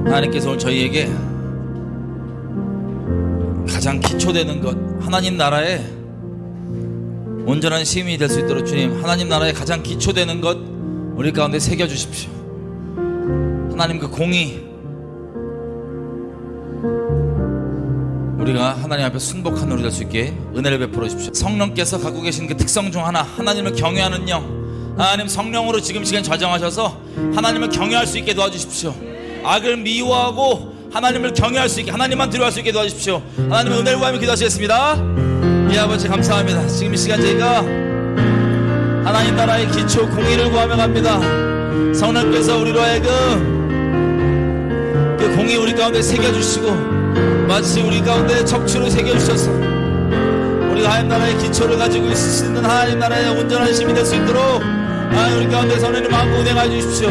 하나님께서 오늘 저희에게 가장 기초되는 것, 하나님 나라의 온전한 시민이 될 수 있도록 주님, 하나님 나라의 가장 기초되는 것 우리 가운데 새겨주십시오. 하나님 그 공의, 우리가 하나님 앞에 순복한 우리 될 수 있게 은혜를 베풀어 주십시오. 성령께서 갖고 계신 그 특성 중 하나, 하나님을 경외하는 영, 하나님 성령으로 지금 시간 좌정하셔서 하나님을 경외할 수 있게 도와주십시오. 악을 미워하고 하나님을 경외할 수 있게, 하나님만 두려워할 수 있게 도와주십시오. 하나님의 은혜를 구하며 기도하시겠습니다. 예, 아버지 감사합니다. 지금 이 시간 저희가 하나님 나라의 기초 공의를 구하며 갑니다. 성령께서 우리로 하여금 그 공의 우리 가운데 새겨주시고, 마치 우리 가운데 척추를 새겨주셔서 우리가 하나님 나라의 기초를 가지고 있을 수 있는 하나님 나라의 온전한 시민이 될 수 있도록 하나님 우리 가운데 선하는 마음과 운행하여 주십시오.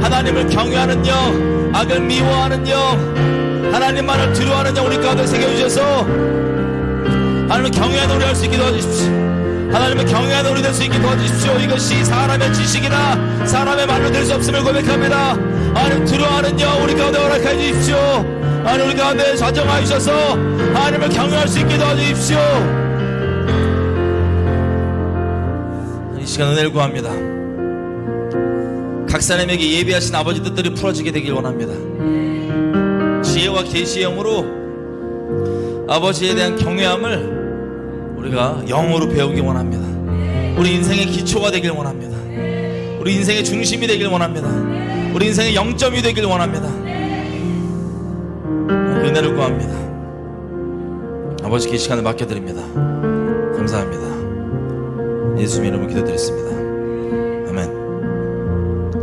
하나님을 경외하는 영, 악을 미워하는 영, 하나님만을 두려워하는 영 우리 가운데 새겨주셔서 하나님을 경외하는 우리 할 수 있게 도와주십시오. 하나님을 경외하는 우리 될 수 있게 도와주십시오. 이것이 사람의 지식이나 사람의 말로 될 수 없음을 고백합니다. 하나님 두려워하는 영 우리 가운데 허락하여 주십시오. 하나님 우리 가운데 좌정하여 주셔서 하나님을 경외할 수 있게 도와주십시오. 이 시간 은혜를 구합니다. 각 사람에게 예비하신 아버지 뜻들이 풀어지게 되길 원합니다. 지혜와 계시의 영으로 아버지에 대한 경외함을 우리가 영으로 배우기 원합니다. 우리 인생의 기초가 되길 원합니다. 우리 인생의 중심이 되길 원합니다. 우리 인생의 영점이 되길 원합니다. 은혜를 구합니다. 아버지께 이 시간을 맡겨드립니다. 감사합니다. 예수님 이름으로 기도드렸습니다. 아멘.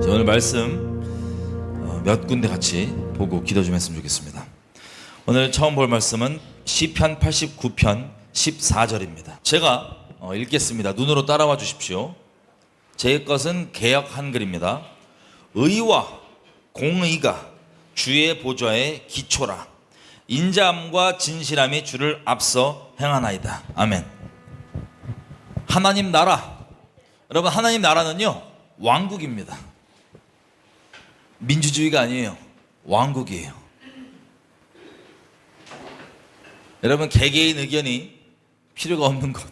오늘 말씀 몇 군데 같이 보고 기도 좀 했으면 좋겠습니다. 오늘 처음 볼 말씀은 시편 89편 14절입니다. 제가 읽겠습니다. 눈으로 따라와 주십시오. 제 것은 개역 한글입니다. 의와 공의가 주의 보좌의 기초라. 인자함과 진실함이 주를 앞서 행하나이다. 아멘. 하나님 나라, 여러분 하나님 나라는요 왕국입니다. 민주주의가 아니에요. 왕국이에요. 여러분 개개인 의견이 필요가 없는 것,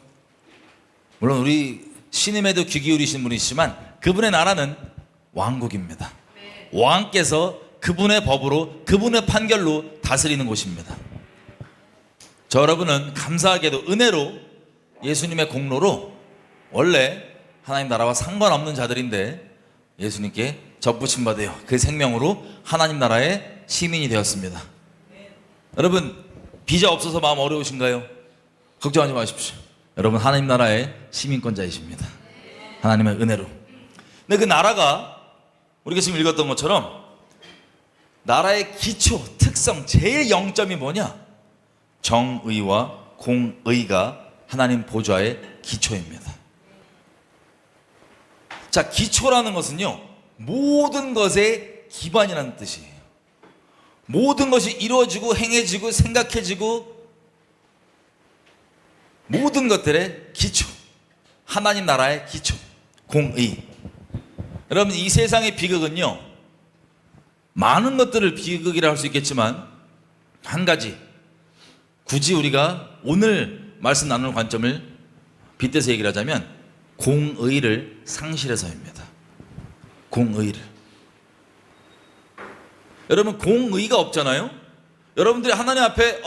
물론 우리 신임에도 귀 기울이신 분이시지만 그분의 나라는 왕국입니다. 왕께서 그분의 법으로 그분의 판결로 다스리는 곳입니다. 저 여러분은 감사하게도 은혜로 예수님의 공로로 원래 하나님 나라와 상관없는 자들인데 예수님께 접붙임 받아요. 그 생명으로 하나님 나라의 시민이 되었습니다. 여러분 비자 없어서 마음 어려우신가요? 걱정하지 마십시오. 여러분 하나님 나라의 시민권자이십니다. 하나님의 은혜로. 근데 그 나라가 우리가 지금 읽었던 것처럼 나라의 기초, 특성, 제일 영점이 뭐냐? 정의와 공의가 하나님 보좌의 기초입니다. 자, 기초라는 것은요 모든 것의 기반이라는 뜻이에요. 모든 것이 이루어지고 행해지고 생각해지고 모든 것들의 기초, 하나님 나라의 기초, 공의. 여러분 이 세상의 비극은요 많은 것들을 비극이라 할 수 있겠지만 한 가지, 굳이 우리가 오늘 말씀 나누는 관점을 빗대서 얘기를 하자면 공의를 상실해서입니다. 공의를. 여러분 공의가 없잖아요. 여러분들이 하나님 앞에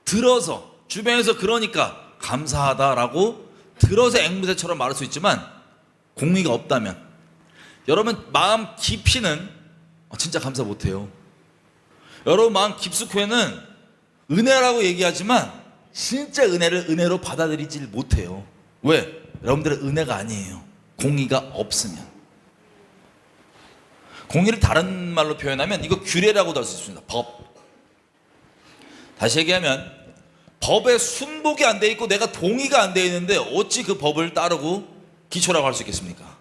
들어서 주변에서 그러니까 감사하다라고 들어서 앵무새처럼 말할 수 있지만 공의가 없다면 여러분 마음 깊이는 진짜 감사 못해요. 여러분 마음 깊숙이는 은혜라고 얘기하지만 진짜 은혜를 은혜로 받아들이지 못해요. 왜? 여러분들의 은혜가 아니에요. 공의가 없으면. 공의를 다른 말로 표현하면 이거 규례라고도 할 수 있습니다. 법. 다시 얘기하면 법에 순복이 안 돼 있고 내가 동의가 안 돼 있는데 어찌 그 법을 따르고 기초라고 할 수 있겠습니까?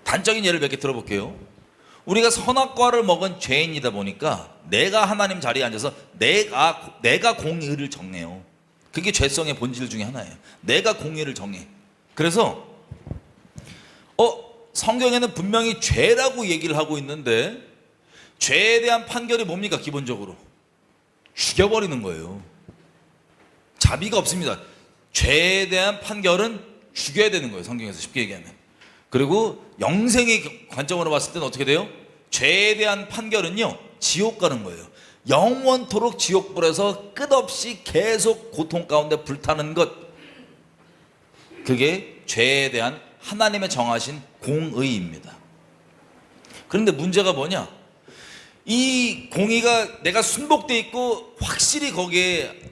단적인 예를 몇 개 들어볼게요. 우리가 선악과를 먹은 죄인이다 보니까 내가 하나님 자리에 앉아서 내가 공의를 정해요. 그게 죄성의 본질 중에 하나예요. 내가 공의를 정해. 그래서 성경에는 분명히 죄라고 얘기를 하고 있는데 죄에 대한 판결이 뭡니까? 기본적으로 죽여버리는 거예요. 자비가 없습니다. 죄에 대한 판결은 죽여야 되는 거예요. 성경에서 쉽게 얘기하면. 그리고 영생의 관점으로 봤을 때는 어떻게 돼요? 죄에 대한 판결은요, 지옥 가는 거예요. 영원토록 지옥불에서 끝없이 계속 고통 가운데 불타는 것, 그게 죄에 대한 하나님의 정하신 공의입니다. 그런데 문제가 뭐냐? 이 공의가 내가 순복돼 있고 확실히 거기에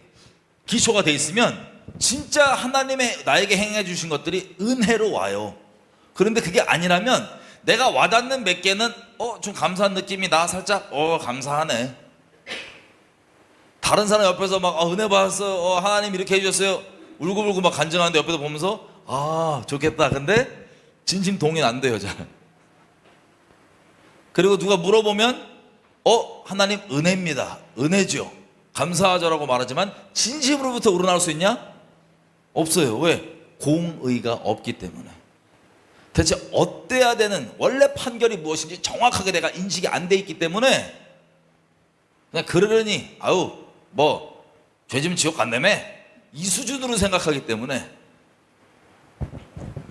기초가 돼 있으면 진짜 하나님의 나에게 행해 주신 것들이 은혜로 와요. 그런데 그게 아니라면 내가 와닿는 몇 개는 좀 감사한 느낌이 나. 살짝 감사하네. 다른 사람 옆에서 막 은혜 받았어, 하나님 이렇게 해주셨어요, 울고불고 막 간증하는데 옆에서 보면서 좋겠다. 근데 진심 동의는 안 돼요, 잘. 그리고 누가 물어보면 하나님 은혜입니다, 은혜죠, 감사하죠라고 말하지만 진심으로부터 우러나올 수 있냐? 없어요. 왜? 공의가 없기 때문에. 대체 어때야 되는, 원래 판결이 무엇인지 정확하게 내가 인식이 안 돼 있기 때문에 그냥 그러려니 죄지면 지옥 간다며, 이 수준으로 생각하기 때문에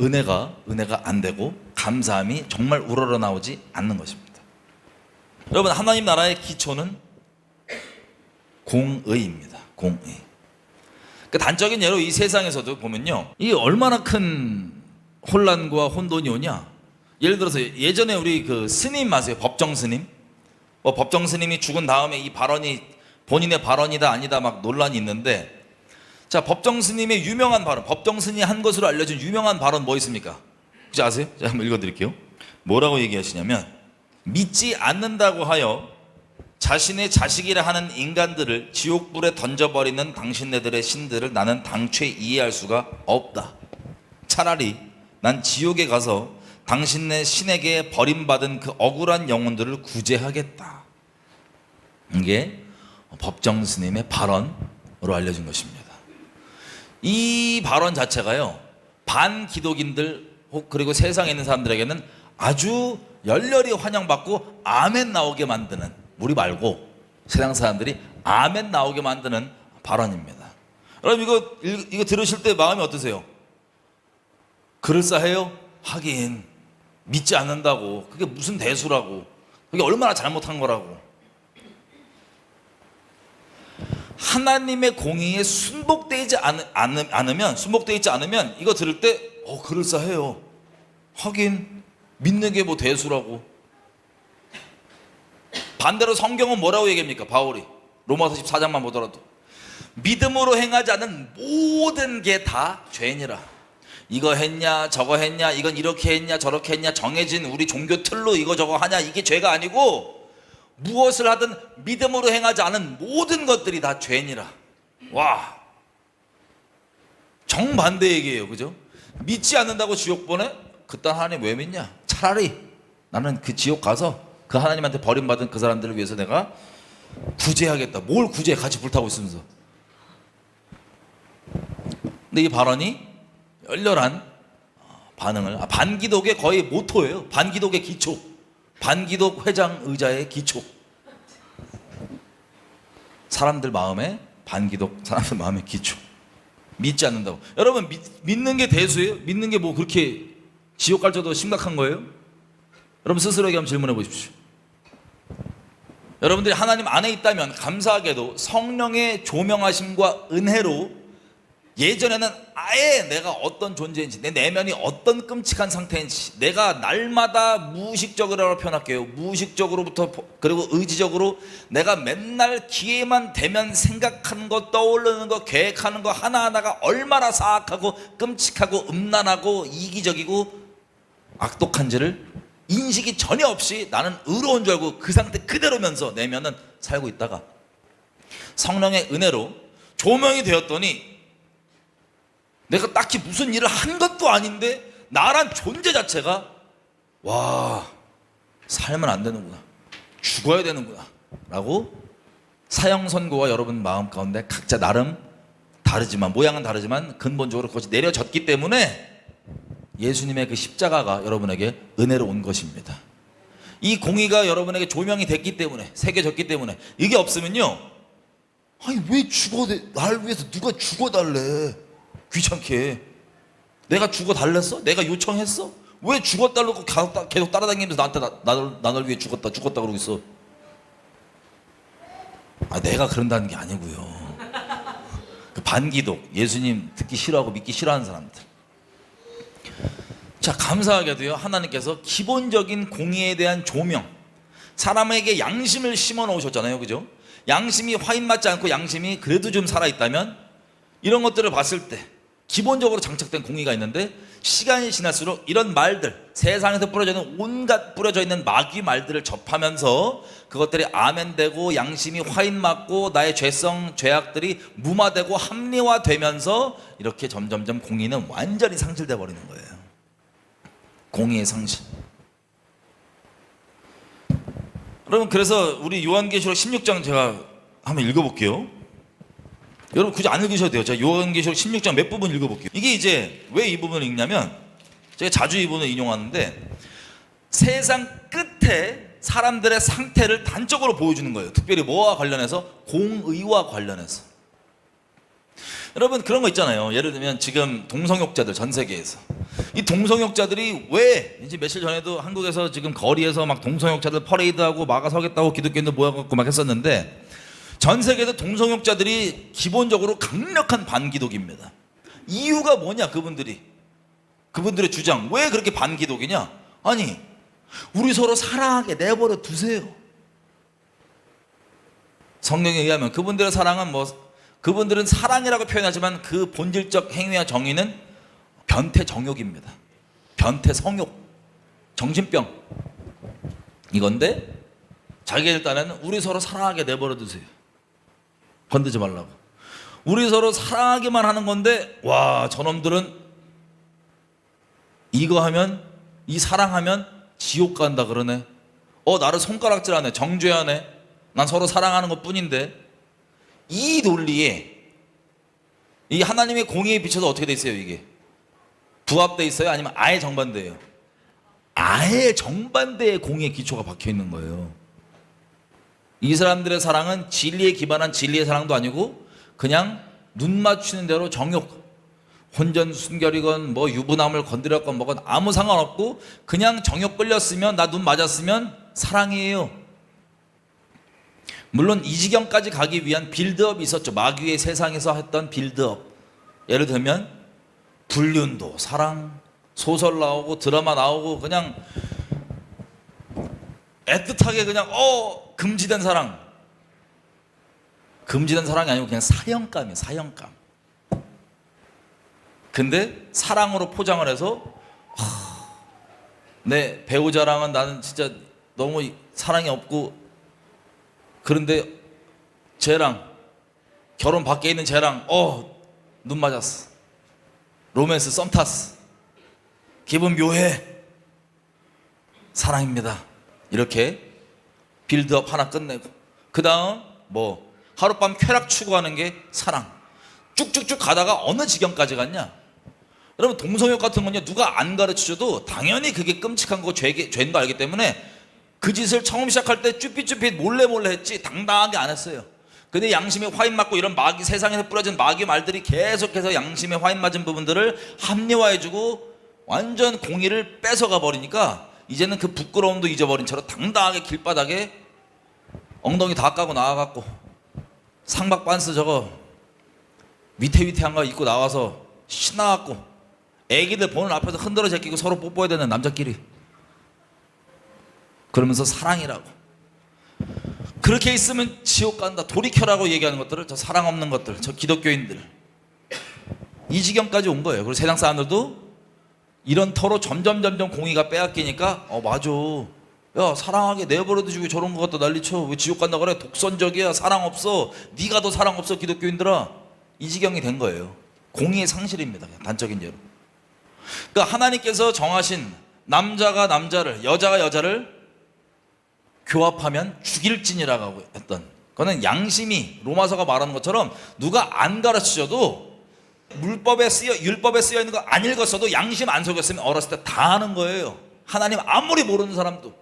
은혜가 안 되고 감사함이 정말 우러러 나오지 않는 것입니다. 여러분, 하나님 나라의 기초는 공의입니다. 공의. 그 단적인 예로 이 세상에서도 보면요, 이 얼마나 큰 혼란과 혼돈이 오냐. 예를 들어서 예전에 우리 그 스님 아세요? 법정 스님. 법정 스님이 죽은 다음에 이 발언이 본인의 발언이다 아니다 막 논란이 있는데, 자, 법정 스님의 유명한 발언, 법정 스님이 한 것으로 알려진 유명한 발언 뭐 있습니까? 혹시 아세요? 제가 한번 읽어드릴게요. 뭐라고 얘기하시냐면, 믿지 않는다고 하여 자신의 자식이라 하는 인간들을 지옥불에 던져버리는 당신네들의 신들을 나는 당최 이해할 수가 없다. 차라리 난 지옥에 가서 당신네 신에게 버림받은 그 억울한 영혼들을 구제하겠다. 이게 법정 스님의 발언으로 알려진 것입니다. 이 발언 자체가요, 반기독인들 그리고 세상에 있는 사람들에게는 아주 열렬히 환영받고 아멘 나오게 만드는, 우리 말고 세상 사람들이 아멘 나오게 만드는 발언입니다. 여러분, 이거 들으실 때 마음이 어떠세요? 그럴싸해요? 하긴 믿지 않는다고, 그게 무슨 대수라고, 그게 얼마나 잘못한 거라고. 하나님의 공의에 순복되어 있지 않으면 이거 들을 때 그럴싸해요, 하긴 믿는 게 뭐 대수라고. 반대로 성경은 뭐라고 얘기합니까? 바울이 로마서 14장만 보더라도 믿음으로 행하지 않은 모든 게 다 죄니라. 이거 했냐 저거 했냐, 이건 이렇게 했냐 저렇게 했냐, 정해진 우리 종교 틀로 이거 저거 하냐, 이게 죄가 아니고 무엇을 하든 믿음으로 행하지 않은 모든 것들이 다 죄니라. 와, 정반대 얘기예요. 그죠? 믿지 않는다고 지옥 보내? 그딴 하나님 왜 믿냐? 차라리 나는 그 지옥 가서 그 하나님한테 버림받은 그 사람들을 위해서 내가 구제하겠다. 뭘 구제해? 같이 불타고 있으면서. 근데 이 발언이 열렬한 반응을, 반기독의 거의 모토예요. 반기독의 기초, 반기독 회장 의자의 기초. 사람들 마음에, 반기독 사람들 마음의 기초. 믿지 않는다고. 여러분, 믿는 게 대수예요? 믿는 게 뭐 그렇게 지옥 갈 정도로 심각한 거예요? 여러분 스스로에게 한번 질문해 보십시오. 여러분들이 하나님 안에 있다면 감사하게도 성령의 조명하심과 은혜로 예전에는 아예 내가 어떤 존재인지, 내 내면이 어떤 끔찍한 상태인지, 내가 날마다 무의식적으로 표현할게요. 무의식적으로부터 그리고 의지적으로 내가 맨날 기회만 되면 생각하는 거, 떠오르는 거, 계획하는 거 하나하나가 얼마나 사악하고 끔찍하고 음란하고 이기적이고 악독한지를 인식이 전혀 없이 나는 의로운 줄 알고 그 상태 그대로면서 내면은 살고 있다가 성령의 은혜로 조명이 되었더니 내가 딱히 무슨 일을 한 것도 아닌데 나란 존재 자체가 살면 안 되는구나, 죽어야 되는구나 라고 사형선고와 여러분 마음 가운데 각자 나름 다르지만, 모양은 다르지만 근본적으로 그것이 내려졌기 때문에 예수님의 그 십자가가 여러분에게 은혜로 온 것입니다. 이 공의가 여러분에게 조명이 됐기 때문에, 새겨졌기 때문에. 이게 없으면요, 아니 왜 날 위해서 누가 죽어달래, 귀찮게. 내가 죽어달랬어? 내가 요청했어? 왜 죽어달라고 계속 따라다니면서 나한테 나를 위해 죽었다 그러고 있어. 내가 그런다는 게 아니고요. 그 반기독, 예수님 듣기 싫어하고 믿기 싫어하는 사람들. 자, 감사하게도요, 하나님께서 기본적인 공의에 대한 조명, 사람에게 양심을 심어 놓으셨잖아요, 그죠? 양심이 화인 맞지 않고 양심이 그래도 좀 살아있다면, 이런 것들을 봤을 때 기본적으로 장착된 공의가 있는데, 시간이 지날수록 이런 말들, 세상에서 뿌려져 있는 마귀 말들을 접하면서 그것들이 아멘되고 양심이 화인 맞고 나의 죄악들이 무마되고 합리화되면서 이렇게 점점점 공의는 완전히 상실돼 버리는 거예요. 공의의 상실. 여러분, 그래서 우리 요한계시록 16장 제가 한번 읽어볼게요. 여러분 굳이 안 읽으셔도 돼요. 제가 요한계시록 16장 몇 부분 읽어볼게요. 이게 이제 왜 이 부분을 읽냐면, 제가 자주 이 부분을 인용하는데, 세상 끝에 사람들의 상태를 단적으로 보여주는 거예요. 특별히 뭐와 관련해서? 공의와 관련해서. 여러분 그런 거 있잖아요. 예를 들면 지금 동성욕자들, 전 세계에서 이 동성욕자들이 왜, 이제 며칠 전에도 한국에서 지금 거리에서 막 동성욕자들 퍼레이드하고 막아서겠다고 기독교인들 모여갖고 막 했었는데, 전 세계에서 동성욕자들이 기본적으로 강력한 반기독입니다. 이유가 뭐냐? 그분들의 주장, 왜 그렇게 반기독이냐? 아니, 우리 서로 사랑하게 내버려 두세요. 성경에 의하면 그분들의 사랑은 그분들은 사랑이라고 표현하지만 그 본질적 행위와 정의는 변태 정욕입니다. 변태 성욕, 정신병 이건데, 자기들 딴에는 우리 서로 사랑하게 내버려 두세요. 건드지 말라고. 우리 서로 사랑하기만 하는 건데, 와, 저놈들은 이거 하면, 이 사랑하면 지옥 간다 그러네. 나를 손가락질하네, 정죄하네. 난 서로 사랑하는 것 뿐인데. 이 논리에, 이 하나님의 공의에 비춰서 어떻게 돼 있어요? 이게 부합돼 있어요? 아니면 아예 정반대예요? 아예 정반대의 공의의 기초가 박혀 있는 거예요. 이 사람들의 사랑은 진리에 기반한 진리의 사랑도 아니고, 그냥 눈 맞추는 대로 정욕, 혼전 순결이건 뭐 유부남을 건드렸건 뭐건 아무 상관없고, 그냥 정욕 끌렸으면, 나 눈 맞았으면 사랑이에요. 물론 이 지경까지 가기 위한 빌드업이 있었죠. 마귀의 세상에서 했던 빌드업. 예를 들면 불륜도 사랑, 소설 나오고 드라마 나오고, 그냥 애틋하게 그냥 금지된 사랑. 금지된 사랑이 아니고 그냥 사형감이에요. 사형감. 근데 사랑으로 포장을 해서, 내 배우자랑은 나는 진짜 너무 사랑이 없고, 그런데 쟤랑, 결혼 밖에 있는 쟤랑 눈 맞았어, 로맨스 썸 탔어, 기분 묘해, 사랑입니다. 이렇게 빌드업 하나 끝내고, 그 다음 하룻밤 쾌락 추구하는 게 사랑. 쭉쭉쭉 가다가 어느 지경까지 갔냐? 여러분, 동성욕 같은 건요, 누가 안 가르쳐줘도 당연히 그게 끔찍한 거, 죄인 거 알기 때문에 그 짓을 처음 시작할 때 쭈삣쭈삣 몰래 했지, 당당하게 안 했어요. 근데 양심에 화인 맞고 이런 마귀, 세상에서 뿌려진 마귀 말들이 계속해서 양심에 화인 맞은 부분들을 합리화해주고 완전 공의를 뺏어가 버리니까, 이제는 그 부끄러움도 잊어버린 채로 당당하게 길바닥에 엉덩이 다 까고 나와갖고 상박 반스 저거 위태위태한 거 입고 나와서 신나갖고 애기들 보는 앞에서 흔들어 제끼고 서로 뽀뽀해야 되는 남자끼리, 그러면서 사랑이라고. 그렇게 있으면 지옥 간다, 돌이켜라고 얘기하는 것들을, 저 사랑 없는 것들, 저 기독교인들, 이 지경까지 온 거예요. 그리고 세상 사람들도 이런 터로 점점 공의가 빼앗기니까, 맞아, 야, 사랑하게 내버려 두시고 저런 거 갖다 난리쳐, 왜 지옥 간다 그래, 독선적이야, 사랑 없어, 네가 더 사랑 없어, 기독교인들아. 이 지경이 된 거예요. 공의의 상실입니다, 단적인 예로. 그러니까 하나님께서 정하신 남자가 남자를, 여자가 여자를 교합하면 죽일진이라고 했던, 그거는 양심이, 로마서가 말하는 것처럼 누가 안 가르쳐줘도, 율법에 쓰여 있는 거 안 읽었어도 양심 안 속였으면 어렸을 때 다 하는 거예요. 하나님 아무리 모르는 사람도.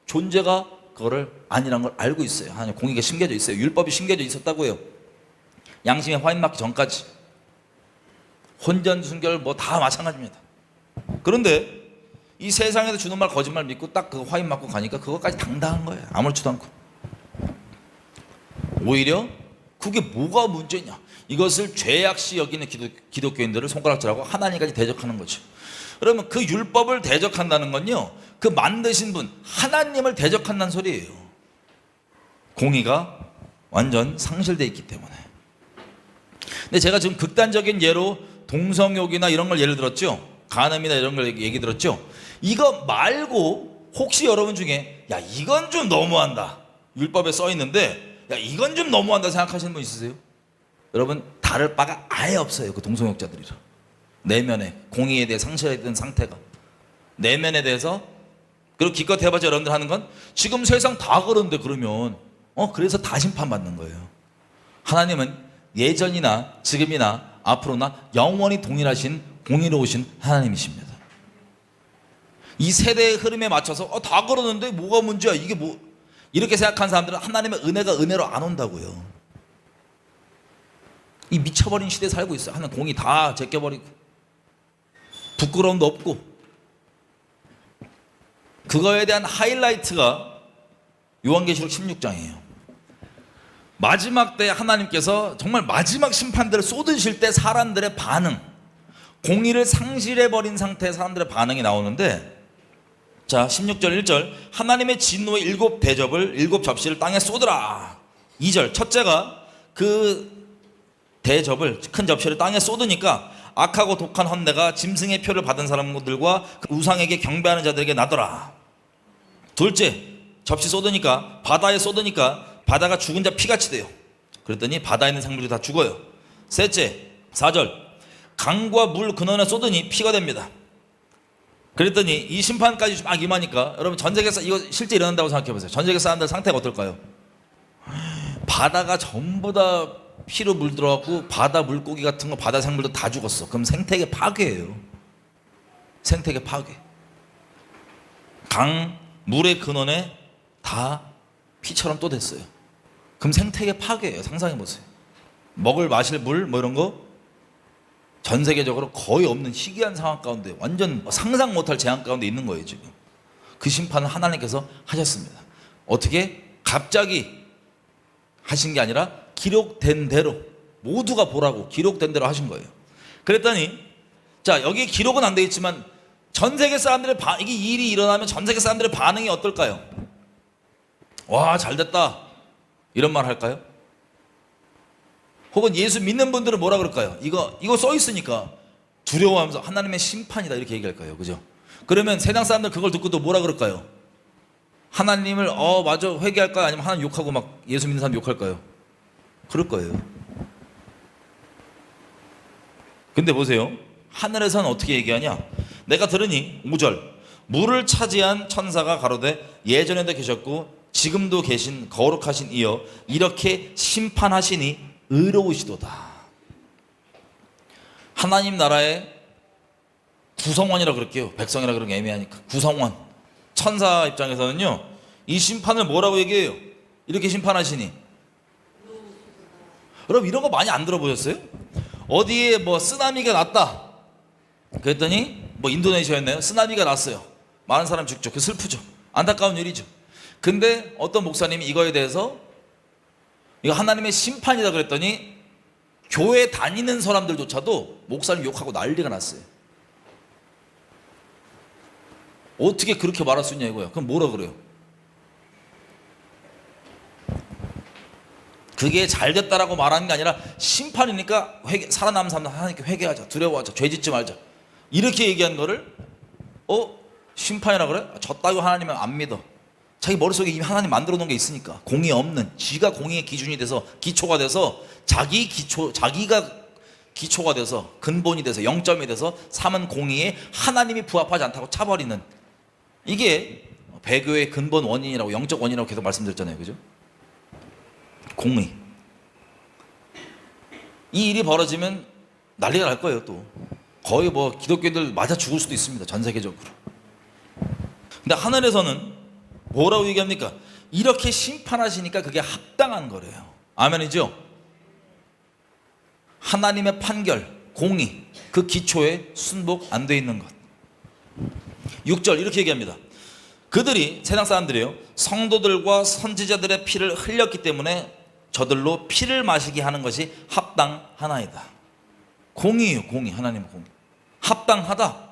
존재가 그거를 아니란 걸 알고 있어요. 하나님 공의가 심겨져 있어요. 율법이 심겨져 있었다고요. 양심에 화인 맞기 전까지. 혼전, 순결 뭐 다 마찬가지입니다. 그런데 이 세상에서 주는 말 거짓말 믿고 딱 그 화인 맞고 가니까 그것까지 당당한 거예요. 아무렇지도 않고. 오히려 그게 뭐가 문제냐. 이것을 죄악시 여기는 기독교인들을 손가락질하고 하나님까지 대적하는 거죠. 그러면 그 율법을 대적한다는 건요, 그 만드신 분 하나님을 대적한다는 소리예요. 공의가 완전 상실되어 있기 때문에. 근데 제가 지금 극단적인 예로 동성욕이나 이런 걸 예를 들었죠. 간음이나 이런 걸 얘기 들었죠. 이거 말고 혹시 여러분 중에 야 이건 좀 너무한다, 율법에 써 있는데 야 이건 좀 너무한다 생각하시는 분 있으세요? 여러분 다를 바가 아예 없어요. 그 동성욕자들이라 내면에 공의에 대해 상실된 상태가 내면에 대해서. 그리고 기껏 해봤자 여러분들 하는 건 지금 세상 다 그런데 그러면 그래서 다 심판받는 거예요. 하나님은 예전이나 지금이나 앞으로나 영원히 동일하신 공의로우신 하나님이십니다. 이 세대의 흐름에 맞춰서 다 그러는데 뭐가 문제야 이게 뭐, 이렇게 생각하는 사람들은 하나님의 은혜가 은혜로 안 온다고요. 이 미쳐버린 시대에 살고 있어요. 하나님 공의 다 제껴버리고 부끄러움도 없고. 그거에 대한 하이라이트가 요한계시록 16장이에요. 마지막 때 하나님께서 정말 마지막 심판대를 쏟으실 때 사람들의 반응, 공의를 상실해버린 상태의 사람들의 반응이 나오는데, 자 16절 1절 하나님의 진노의 7 대접을 7 접시를 땅에 쏟으라. 2절 첫째가 그 대접을 큰 접시를 땅에 쏟으니까 악하고 독한 헌내가 짐승의 표를 받은 사람들과 그 우상에게 경배하는 자들에게 나더라. 둘째 접시 쏟으니까 바다에 쏟으니까 바다가 죽은 자 피같이 돼요. 그랬더니 바다에 있는 생물이 다 죽어요. 셋째 4절 강과 물 근원에 쏟으니 피가 됩니다. 그랬더니 이 심판까지 막 임하니까 여러분 전 세계에서 이거 실제 일어난다고 생각해 보세요. 전 세계 사람들 상태가 어떨까요? 바다가 전부 다 피로 물들어갖고 바다 물고기 같은 거 바다 생물도 다 죽었어. 그럼 생태계 파괴예요. 생태계 파괴. 강 물의 근원에 다 피처럼 또 됐어요. 그럼 생태계 파괴예요. 상상해 보세요. 먹을 마실 물 뭐 이런 거 전 세계적으로 거의 없는 희귀한 상황 가운데 완전 상상 못할 재앙 가운데 있는 거예요. 지금 그 심판을 하나님께서 하셨습니다. 어떻게? 갑자기 하신 게 아니라 기록된 대로 모두가 보라고 기록된 대로 하신 거예요. 그랬더니 자 여기 기록은 안 돼 있지만 전 세계 사람들의 이게 일이 일어나면 전 세계 사람들의 반응이 어떨까요? 와 잘됐다 이런 말 할까요? 혹은 예수 믿는 분들은 뭐라 그럴까요? 이거 써 있으니까 두려워하면서 하나님의 심판이다 이렇게 얘기할까요? 그죠? 그러면 세상 사람들 그걸 듣고 또 뭐라 그럴까요? 하나님을 맞아 회개할까요? 아니면 하나님 욕하고 막 예수 믿는 사람 욕할까요? 그럴 거예요. 근데 보세요. 하늘에서는 어떻게 얘기하냐? 내가 들으니 5절 물을 차지한 천사가 가로되 예전에도 계셨고 지금도 계신 거룩하신 이여 이렇게 심판하시니 의로우시도다. 하나님 나라의 구성원이라 그럴게요. 백성이라 그런 게 애매하니까 구성원 천사 입장에서는요 이 심판을 뭐라고 얘기해요? 이렇게 심판하시니. 여러분 이런 거 많이 안 들어보셨어요? 어디에 뭐 쓰나미가 났다 그랬더니 뭐 인도네시아였나요? 쓰나미가 났어요. 많은 사람 죽죠. 그 슬프죠. 안타까운 일이죠. 근데 어떤 목사님이 이거에 대해서 이거 하나님의 심판이다 그랬더니 교회 다니는 사람들조차도 목사님 욕하고 난리가 났어요. 어떻게 그렇게 말할 수 있냐 이거야. 그럼 뭐라 그래요? 그게 잘 됐다라고 말하는 게 아니라 심판이니까 살아남은 사람들 하나님께 회개하자, 두려워하자, 죄 짓지 말자 이렇게 얘기한 거를 심판이라 그래? 저 따위 하나님은 안 믿어. 자기 머릿속에 이미 하나님 만들어 놓은 게 있으니까 공의 없는 지가 공의의 기준이 돼서 기초가 돼서 자기가 기초가 돼서 근본이 돼서 0점이 돼서 삼은 공의에 하나님이 부합하지 않다고 차버리는 이게 배교의 근본 원인이라고 영적 원인이라고 계속 말씀드렸잖아요. 그죠? 공의. 이 일이 벌어지면 난리가 날 거예요. 또 거의 뭐 기독교인들 맞아 죽을 수도 있습니다. 전 세계적으로. 근데 하늘에서는 뭐라고 얘기합니까? 이렇게 심판하시니까 그게 합당한 거래요. 아멘이죠? 하나님의 판결, 공의, 그 기초에 순복 안 돼 있는 것. 6절 이렇게 얘기합니다. 그들이, 세상 사람들이요, 성도들과 선지자들의 피를 흘렸기 때문에 저들로 피를 마시게 하는 것이 합당하나이다. 공의예요. 공의. 하나님의 공의. 합당하다.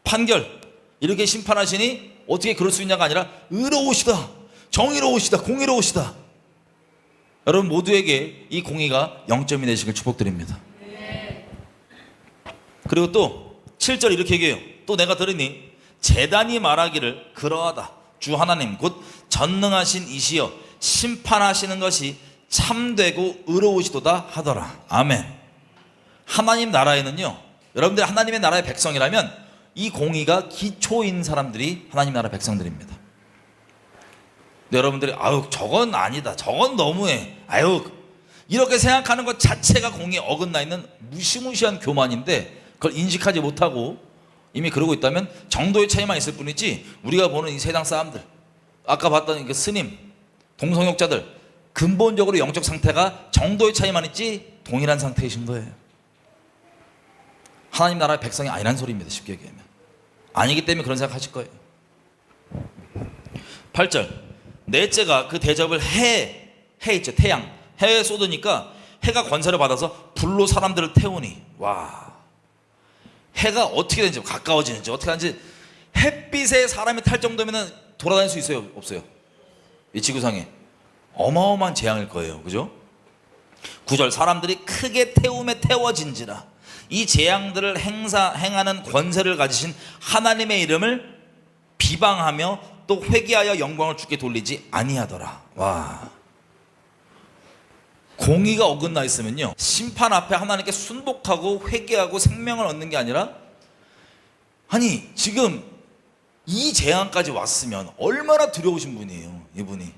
판결. 이렇게 심판하시니 어떻게 그럴 수 있냐가 아니라 의로우시다, 정의로우시다, 공의로우시다. 여러분 모두에게 이 공의가 0점이 되시길 축복드립니다. 그리고 또 7절 이렇게 얘기해요. 또 내가 들으니 제단이 말하기를 그러하다. 주 하나님 곧 전능하신 이시여 심판하시는 것이 참되고 의로우시도다 하더라. 아멘. 하나님 나라에는요, 여러분들 하나님의 나라의 백성이라면 이 공의가 기초인 사람들이 하나님 나라 백성들입니다. 근데 여러분들이 아유 저건 아니다, 저건 너무해, 아유 이렇게 생각하는 것 자체가 공의에 어긋나 있는 무시무시한 교만인데, 그걸 인식하지 못하고 이미 그러고 있다면 정도의 차이만 있을 뿐이지, 우리가 보는 이 세상 사람들, 아까 봤던 그 스님, 동성욕자들, 근본적으로 영적 상태가 정도의 차이만 있지 동일한 상태이신 거예요. 하나님 나라의 백성이 아니란 소리입니다. 쉽게 얘기하면. 아니기 때문에 그런 생각하실 거예요. 8절 넷째가 그 대접을 해 있죠. 태양, 해에 쏟으니까 해가 권세를 받아서 불로 사람들을 태우니, 와, 해가 어떻게 되는지, 가까워지는지 어떻게 하는지, 햇빛에 사람이 탈 정도면 돌아다닐 수 있어요, 없어요? 이 지구상에 어마어마한 재앙일 거예요. 그죠? 9절 사람들이 크게 태움에 태워진지라. 이 재앙들을 행하는 권세를 가지신 하나님의 이름을 비방하며 또 회개하여 영광을 주께 돌리지 아니하더라. 와, 공의가 어긋나 있으면요, 심판 앞에 하나님께 순복하고 회개하고 생명을 얻는 게 아니라, 아니 지금 이 재앙까지 왔으면 얼마나 두려우신 분이에요 이분이.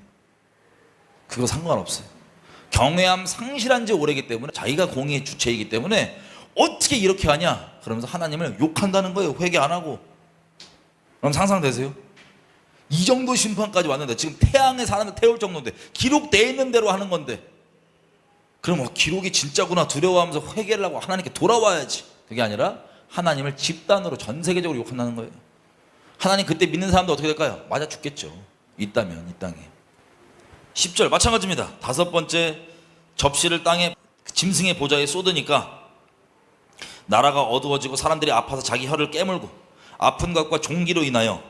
그거 상관없어요. 경외함 상실한 지 오래기 때문에, 자기가 공의의 주체이기 때문에 어떻게 이렇게 하냐 그러면서 하나님을 욕한다는 거예요. 회개 안 하고. 그럼 상상되세요? 이 정도 심판까지 왔는데, 지금 태양에 사람을 태울 정도인데, 기록되어 있는 대로 하는 건데, 그럼 기록이 진짜구나 두려워하면서 회개를 하고 하나님께 돌아와야지. 그게 아니라 하나님을 집단으로 전 세계적으로 욕한다는 거예요. 하나님 그때 믿는 사람도 어떻게 될까요? 맞아 죽겠죠. 있다면 이 땅에. 10절 마찬가지입니다. 다섯 번째 접시를 땅에 짐승의 보좌에 쏟으니까 나라가 어두워지고 사람들이 아파서 자기 혀를 깨물고 아픈 것과 종기로 인하여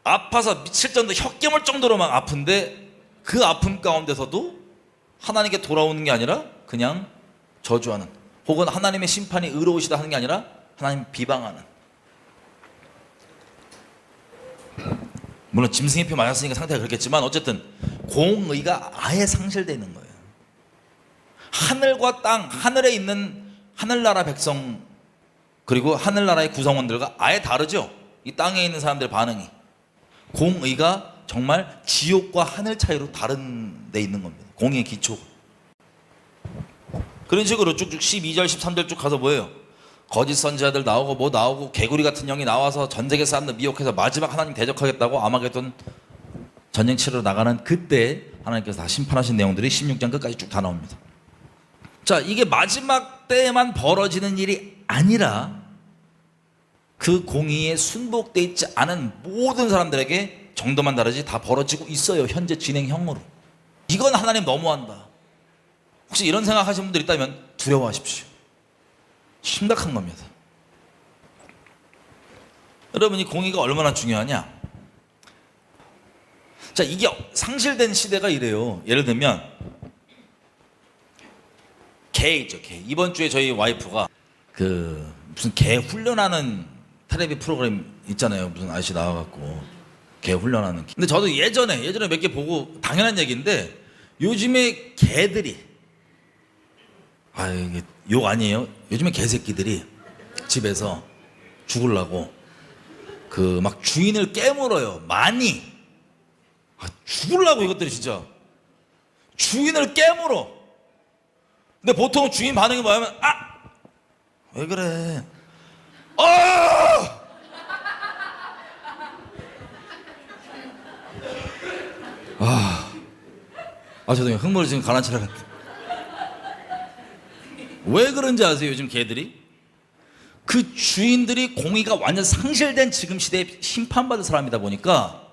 아파서 미칠 정도, 혀 깨물 정도로 막 아픈데, 그 아픔 가운데서도 하나님께 돌아오는 게 아니라 그냥 저주하는, 혹은 하나님의 심판이 의로우시다 하는 게 아니라 하나님 비방하는. 물론 짐승의 피 맞았으니까 상태가 그렇겠지만 어쨌든 공의가 아예 상실되어 있는 거예요. 하늘과 땅, 하늘에 있는 하늘나라 백성 그리고 하늘나라의 구성원들과 아예 다르죠. 이 땅에 있는 사람들의 반응이. 공의가 정말 지옥과 하늘 차이로 다른 데 있는 겁니다. 공의의 기초. 그런 식으로 쭉쭉 12절 13절 쭉 가서 뭐예요? 거짓 선지자들 나오고 뭐 나오고 개구리 같은 영이 나와서 전 세계 사람들 미혹해서 마지막 하나님 대적하겠다고 아마겟돈 전쟁 치러 나가는 그때 하나님께서 다 심판하신 내용들이 16장 끝까지 쭉 다 나옵니다. 자, 이게 마지막 때에만 벌어지는 일이 아니라 그 공의에 순복되어 있지 않은 모든 사람들에게 정도만 다르지 다 벌어지고 있어요. 현재 진행형으로. 이건 하나님 너무한다. 혹시 이런 생각하시는 분들 있다면 두려워하십시오. 심각한 겁니다. 여러분, 이 공의가 얼마나 중요하냐? 자, 이게 상실된 시대가 이래요. 예를 들면 개 있죠, 개. 이번 주에 저희 와이프가 그 무슨 개 훈련하는 텔레비 프로그램 있잖아요. 무슨 아저씨 나와갖고 개 훈련하는. 근데 저도 예전에 몇 개 보고 당연한 얘기인데, 요즘에 개들이, 이게 욕 아니에요? 요즘에 개새끼들이 집에서 죽으려고 그 막 주인을 깨물어요. 많이. 죽으려고 이것들이 진짜 주인을 깨물어. 근데 보통 주인 반응이 뭐냐면, 왜 그래? 죄송해요. 흥분을 지금 가라앉히려고 했는데. 왜 그런지 아세요? 요즘 개들이? 그 주인들이 공의가 완전 상실된 지금 시대에 심판받을 사람이다 보니까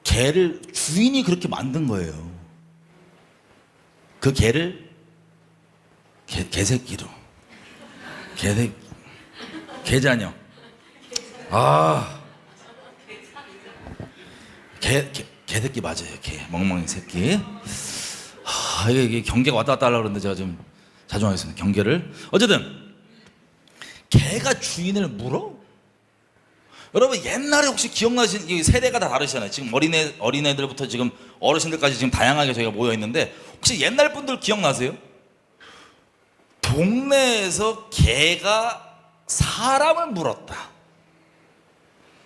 개를 주인이 그렇게 만든 거예요. 그 개를 개새끼로. 개자녀. 개새끼 맞아요. 멍멍이 새끼. 이게 경계가 왔다 갔다 하려고 그러는데 제가 좀 자중하겠습니다. 경계를. 어쨌든 개가 주인을 물어? 여러분 옛날에 혹시 기억나시는, 이 세대가 다 다르시잖아요. 지금 어린애들부터 지금 어르신들까지 지금 다양하게 저희가 모여 있는데, 혹시 옛날 분들 기억나세요? 동네에서 개가 사람을 물었다.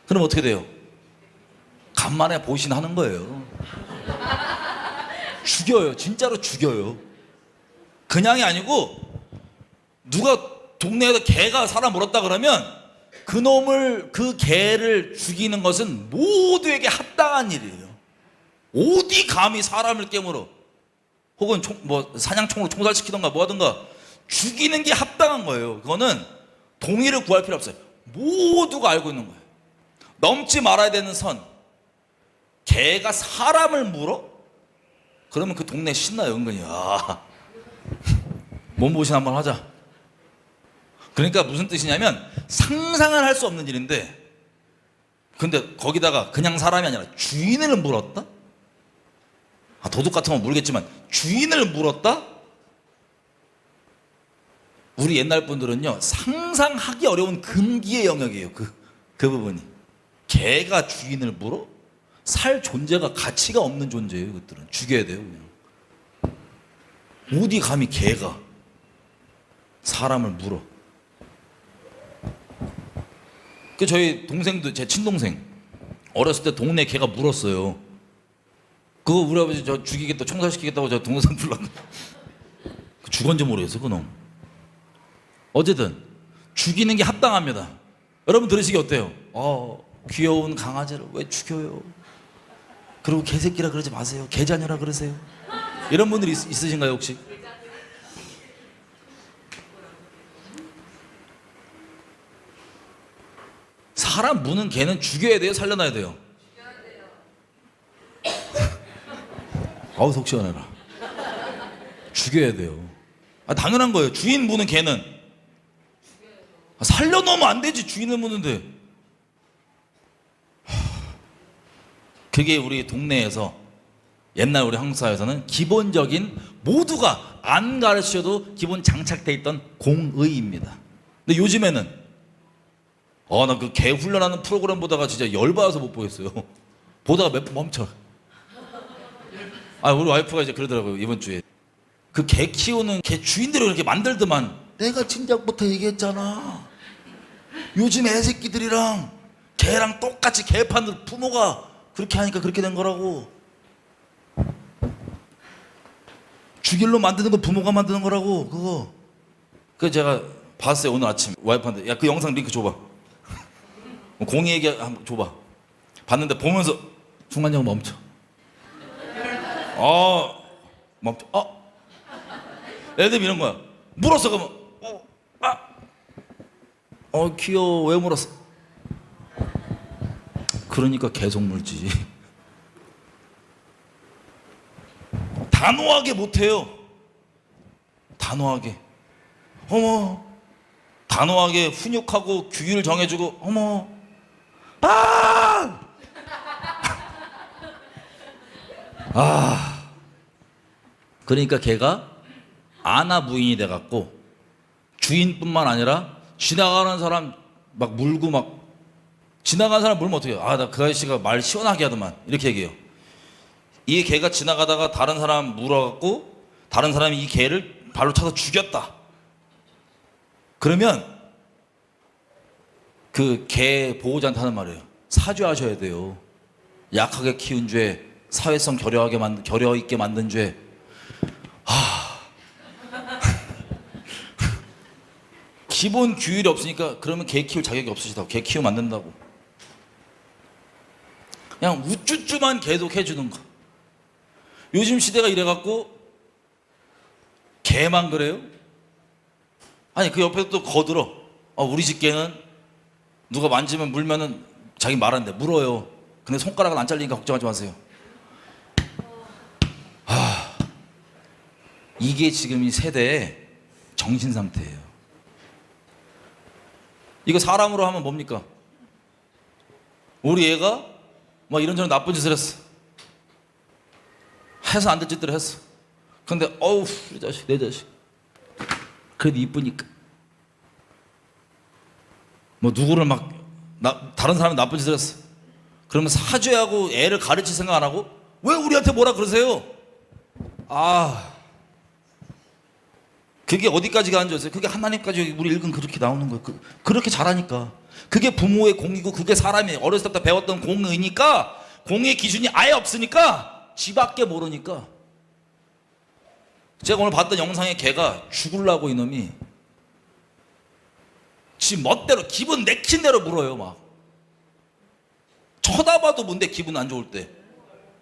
그럼 어떻게 돼요? 간만에 보신하는 거예요. 죽여요. 진짜로 죽여요. 그냥이 아니고, 누가 동네에서 개가 사람 물었다 그러면 그 개를 죽이는 것은 모두에게 합당한 일이에요. 어디 감히 사람을 깨물어, 혹은 사냥총으로 총살시키던가 뭐 하던가, 죽이는 게 합당한 거예요. 그거는 동의를 구할 필요 없어요. 모두가 알고 있는 거예요. 넘지 말아야 되는 선. 개가 사람을 물어? 그러면 그 동네 신나요, 은근히. 몸보신 한번 하자. 그러니까 무슨 뜻이냐면, 상상을 할 수 없는 일인데, 근데 거기다가 그냥 사람이 아니라 주인을 물었다? 도둑 같은 건 모르겠지만 주인을 물었다? 우리 옛날 분들은요, 상상하기 어려운 금기의 영역이에요. 그 부분이. 개가 주인을 물어? 살 존재가 가치가 없는 존재예요. 그들은 죽여야 돼요. 그냥. 어디 감히 개가 사람을 물어? 저희 동생도, 제 친동생 어렸을 때 동네 개가 물었어요. 그거 우리 아버지 저 죽이겠다, 총살시키겠다고 저 동영상 불렀는데 죽었는지 모르겠어 그놈. 어쨌든 죽이는 게 합당합니다. 여러분 들으시기 어때요? 귀여운 강아지를 왜 죽여요? 그리고 개새끼라 그러지 마세요. 개자녀라 그러세요. 이런 분들이 있으신가요 혹시? 사람 무는 개는 죽여야 돼요? 살려놔야 돼요? 속 시원해라. 죽여야 돼요. 당연한 거예요. 주인 무는 개는 살려놓으면 안 되지. 주인을 무는데. 그게 우리 동네에서, 옛날 우리 한국 사회에서는 기본적인, 모두가 안 가르쳐도 기본 장착돼 있던 공의입니다. 근데 요즘에는 나 그 개 훈련하는 프로그램 보다가 진짜 열받아서 못 보겠어요. 보다가 몇 번 멈춰. 우리 와이프가 이제 그러더라고요. 이번 주에 그 개 키우는 개 주인들이 그렇게 만들더만, 내가 진작부터 얘기했잖아. 요즘 애새끼들이랑 개랑 똑같이 개판으로 부모가 그렇게 하니까 그렇게 된 거라고. 죽일로 만드는 거 부모가 만드는 거라고. 그거 제가 봤어요. 오늘 아침 와이프한테, 야 그 영상 링크 줘봐. 공의 얘기 한번 줘봐. 봤는데 보면서 순간적으로 멈춰. 멈춰. 애들 이런 거야. 물었어 그러면 귀여워. 왜 물었어? 그러니까 계속 물지. 단호하게 못해요. 단호하게. 단호하게 훈육하고 규율 정해주고. 그러니까 걔가 아나 부인이 돼갖고 주인뿐만 아니라 지나가는 사람 막 물고, 막 지나가는 사람 물면 어떻게 해요? 나 그 아저씨가 말 시원하게 하더만, 이렇게 얘기해요. 이 개가 지나가다가 다른 사람 물어갖고 다른 사람이 이 개를 발로 차서 죽였다. 그러면 그 개 보호자한테 하는 말이에요. 사죄하셔야 돼요. 약하게 키운 죄, 사회성 결여 있게 만든 죄. 기본 규율이 없으니까, 그러면 개 키울 자격이 없으시다고. 개 키우면 안 된다고. 그냥 우쭈쭈만 계속 해주는 거. 요즘 시대가 이래갖고 개만 그래요? 아니 그 옆에서 또 거들어. 우리 집 개는 누가 만지면 물면은 자기 말한대. 물어요. 근데 손가락은 안 잘리니까 걱정하지 마세요. 이게 지금 이 세대의 정신 상태예요. 이거 사람으로 하면 뭡니까? 우리 애가 막 이런저런 나쁜 짓을 했어. 해서 안 될 짓들을 했어. 근데 어우 우리 자식 내 자식 그래도 이쁘니까 뭐 누구를 막 다른 사람이 나쁜 짓을 했어. 그러면 사죄하고 애를 가르칠 생각 안 하고 왜 우리한테 뭐라 그러세요? 그게 어디까지 가는 줄 아세요? 그게 하나님까지 우리 읽은 그렇게 나오는 거예요. 그렇게 잘하니까. 그게 부모의 공이고 그게 사람이 어렸을 때부터 배웠던 공의니까 공의 기준이 아예 없으니까 지밖에 모르니까. 제가 오늘 봤던 영상에 걔가 죽으려고 이놈이 지 멋대로 기분 내킨 대로 물어요. 막 쳐다봐도 뭔데 기분 안 좋을 때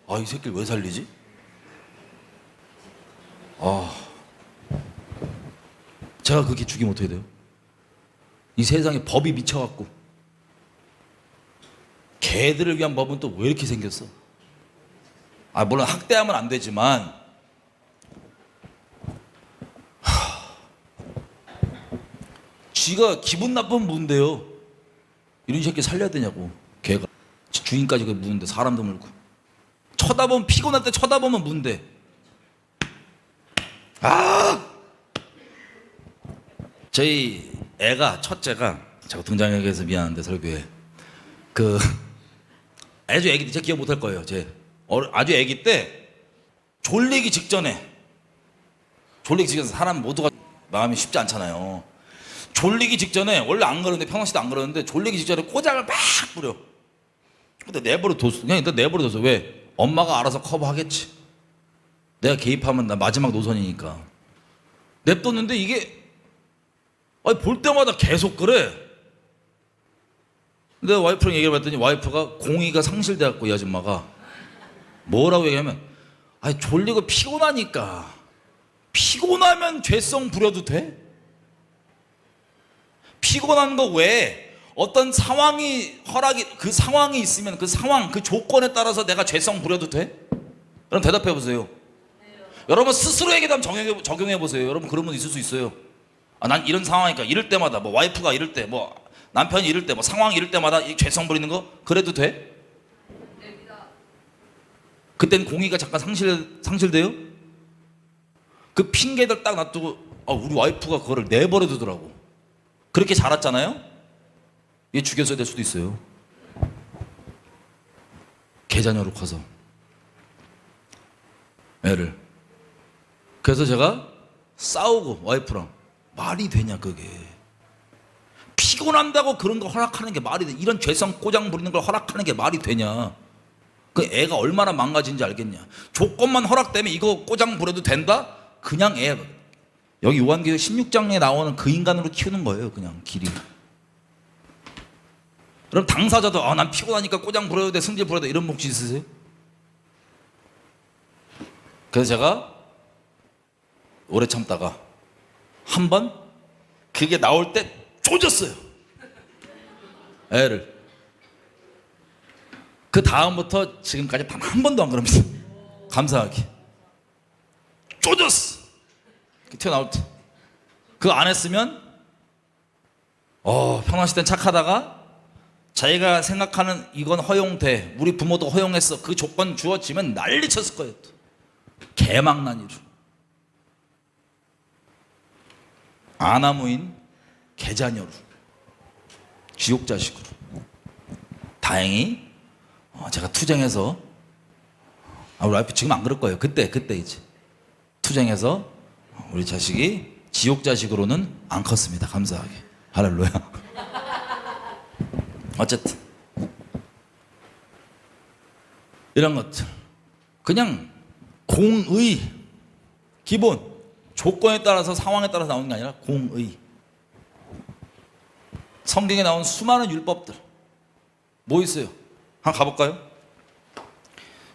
이 새끼를 왜 살리지? 제가 그렇게 죽이면 어떻게 돼요? 이 세상에 법이 미쳐갖고 개들을 위한 법은 또 왜 이렇게 생겼어? 물론 학대하면 안 되지만 쥐가 기분 나쁘면 무는데요. 이런 새끼 살려야 되냐고. 개가 주인까지 무는데 사람도 물고 쳐다보면 피곤할 때 쳐다보면 무는데 저희 애가 첫째가 자꾸 등장하게 해서 미안한데 설교에 아주 애기 때 제가 기억 못할 거예요. 아주 애기 때 졸리기 직전에 사람 모두가 마음이 쉽지 않잖아요. 졸리기 직전에 원래 안 그러는데 평상시도 안 그러는데 졸리기 직전에 꼬장을 막 부려. 근데 내버려뒀어. 그냥 일단 내버려뒀어. 왜? 엄마가 알아서 커버하겠지. 내가 개입하면 나 마지막 노선이니까. 냅뒀는데 이게 볼 때마다 계속 그래. 근데 와이프랑 얘기를 했더니 와이프가 공의가 상실돼갖고 이 아줌마가 뭐라고 얘기하면 졸리고 피곤하니까 피곤하면 죄성 부려도 돼? 피곤한 거 외에 어떤 상황이 그 상황이 있으면 그 상황 그 조건에 따라서 내가 죄성 부려도 돼? 그럼 대답해 보세요. 여러분 스스로에게 한번 적용해 보세요. 여러분 그런 분 있을 수 있어요. 난 이런 상황이니까 이럴 때마다 뭐 와이프가 이럴 때 뭐 남편이 이럴 때 뭐 상황이 이럴 때마다 이 죄성 부리는 거 그래도 돼? 그땐 공의가 잠깐 상실돼요? 그 핑계들 딱 놔두고 우리 와이프가 그거를 내버려 두더라고. 그렇게 자랐잖아요? 얘 죽였어야 될 수도 있어요. 개자녀로 커서 애를. 그래서 제가 싸우고 와이프랑 말이 되냐 그게. 피곤한다고 그런 거 허락하는 게 말이 돼? 이런 죄성 꼬장 부리는 걸 허락하는 게 말이 되냐? 그 애가 얼마나 망가진지 알겠냐? 조건만 허락되면 이거 꼬장 부려도 된다? 그냥 여기 요한계시록 16장에 나오는 그 인간으로 키우는 거예요. 그냥 길이. 그럼 당사자도 난 피곤하니까 꼬장 부려야 돼, 승질 부려야 돼 이런 몫이 있으세요? 그래서 제가 오래 참다가 한 번 그게 나올 때 조졌어요. 애를. 그 다음부터 지금까지 단 한 번도 안 그럽니다. 감사하게. 조졌어. 튀어나올 때. 그거 안 했으면 평상시 땐 착하다가 자기가 생각하는 이건 허용돼. 우리 부모도 허용했어. 그 조건 주어지면 난리 쳤을 거예요. 또. 개망나니로. 아나무인 개자녀로. 지옥자식으로. 다행히 제가 투쟁해서 우리 와이프 지금 안 그럴 거예요. 그때 이제 투쟁해서 우리 자식이 지옥자식으로는 안 컸습니다. 감사하게. 할렐루야. 어쨌든 이런 것들 그냥 공의 기본 조건에 따라서 상황에 따라서 나오는 게 아니라 공의. 성경에 나온 수많은 율법들 뭐 있어요? 한번 가볼까요?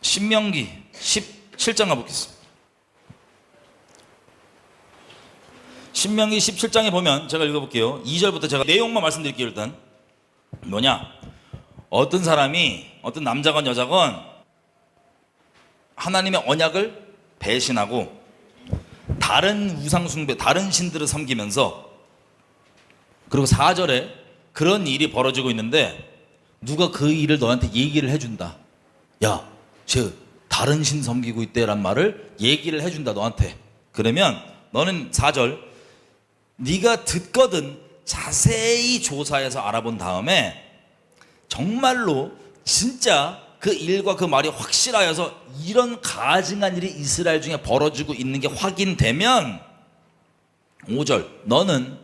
신명기 17장 가보겠습니다. 신명기 17장에 보면 제가 읽어볼게요. 2절부터 제가 내용만 말씀드릴게요. 일단 뭐냐, 어떤 사람이, 어떤 남자건 여자건 하나님의 언약을 배신하고 다른 우상숭배, 다른 신들을 섬기면서, 그리고 4절에 그런 일이 벌어지고 있는데 누가 그 일을 너한테 얘기를 해준다. 야, 쟤 다른 신 섬기고 있대란 말을 얘기를 해준다 너한테. 그러면 너는 4절, 네가 듣거든 자세히 조사해서 알아본 다음에 정말로 진짜 그 일과 그 말이 확실하여서 이런 가증한 일이 이스라엘 중에 벌어지고 있는 게 확인되면, 5절, 너는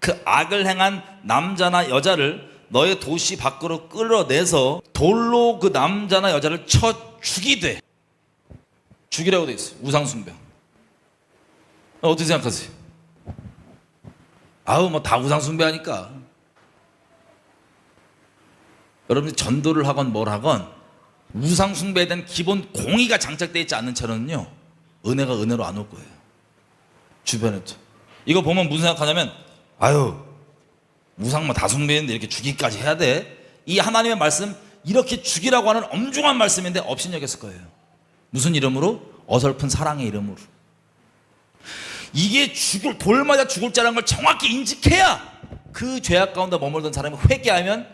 그 악을 행한 남자나 여자를 너의 도시 밖으로 끌어내서 돌로 그 남자나 여자를 쳐 죽이되, 죽이라고 되어 있어요. 우상숭배. 어떻게 생각하세요? 아우 뭐 다 우상숭배하니까. 여러분이 전도를 하건 뭘 하건 우상숭배에 대한 기본 공의가 장착되어 있지 않는 차는요, 은혜가 은혜로 안 올 거예요. 주변에도 이거 보면 무슨 생각하냐면, 아유 우상 뭐 다 숭배했는데 이렇게 죽이기까지 해야 돼? 이 하나님의 말씀, 이렇게 죽이라고 하는 엄중한 말씀인데 업신여겼을 거예요. 무슨 이름으로? 어설픈 사랑의 이름으로. 이게 돌 맞아 죽을 자라는 걸 정확히 인식해야 그 죄악 가운데 머물던 사람이 회개하면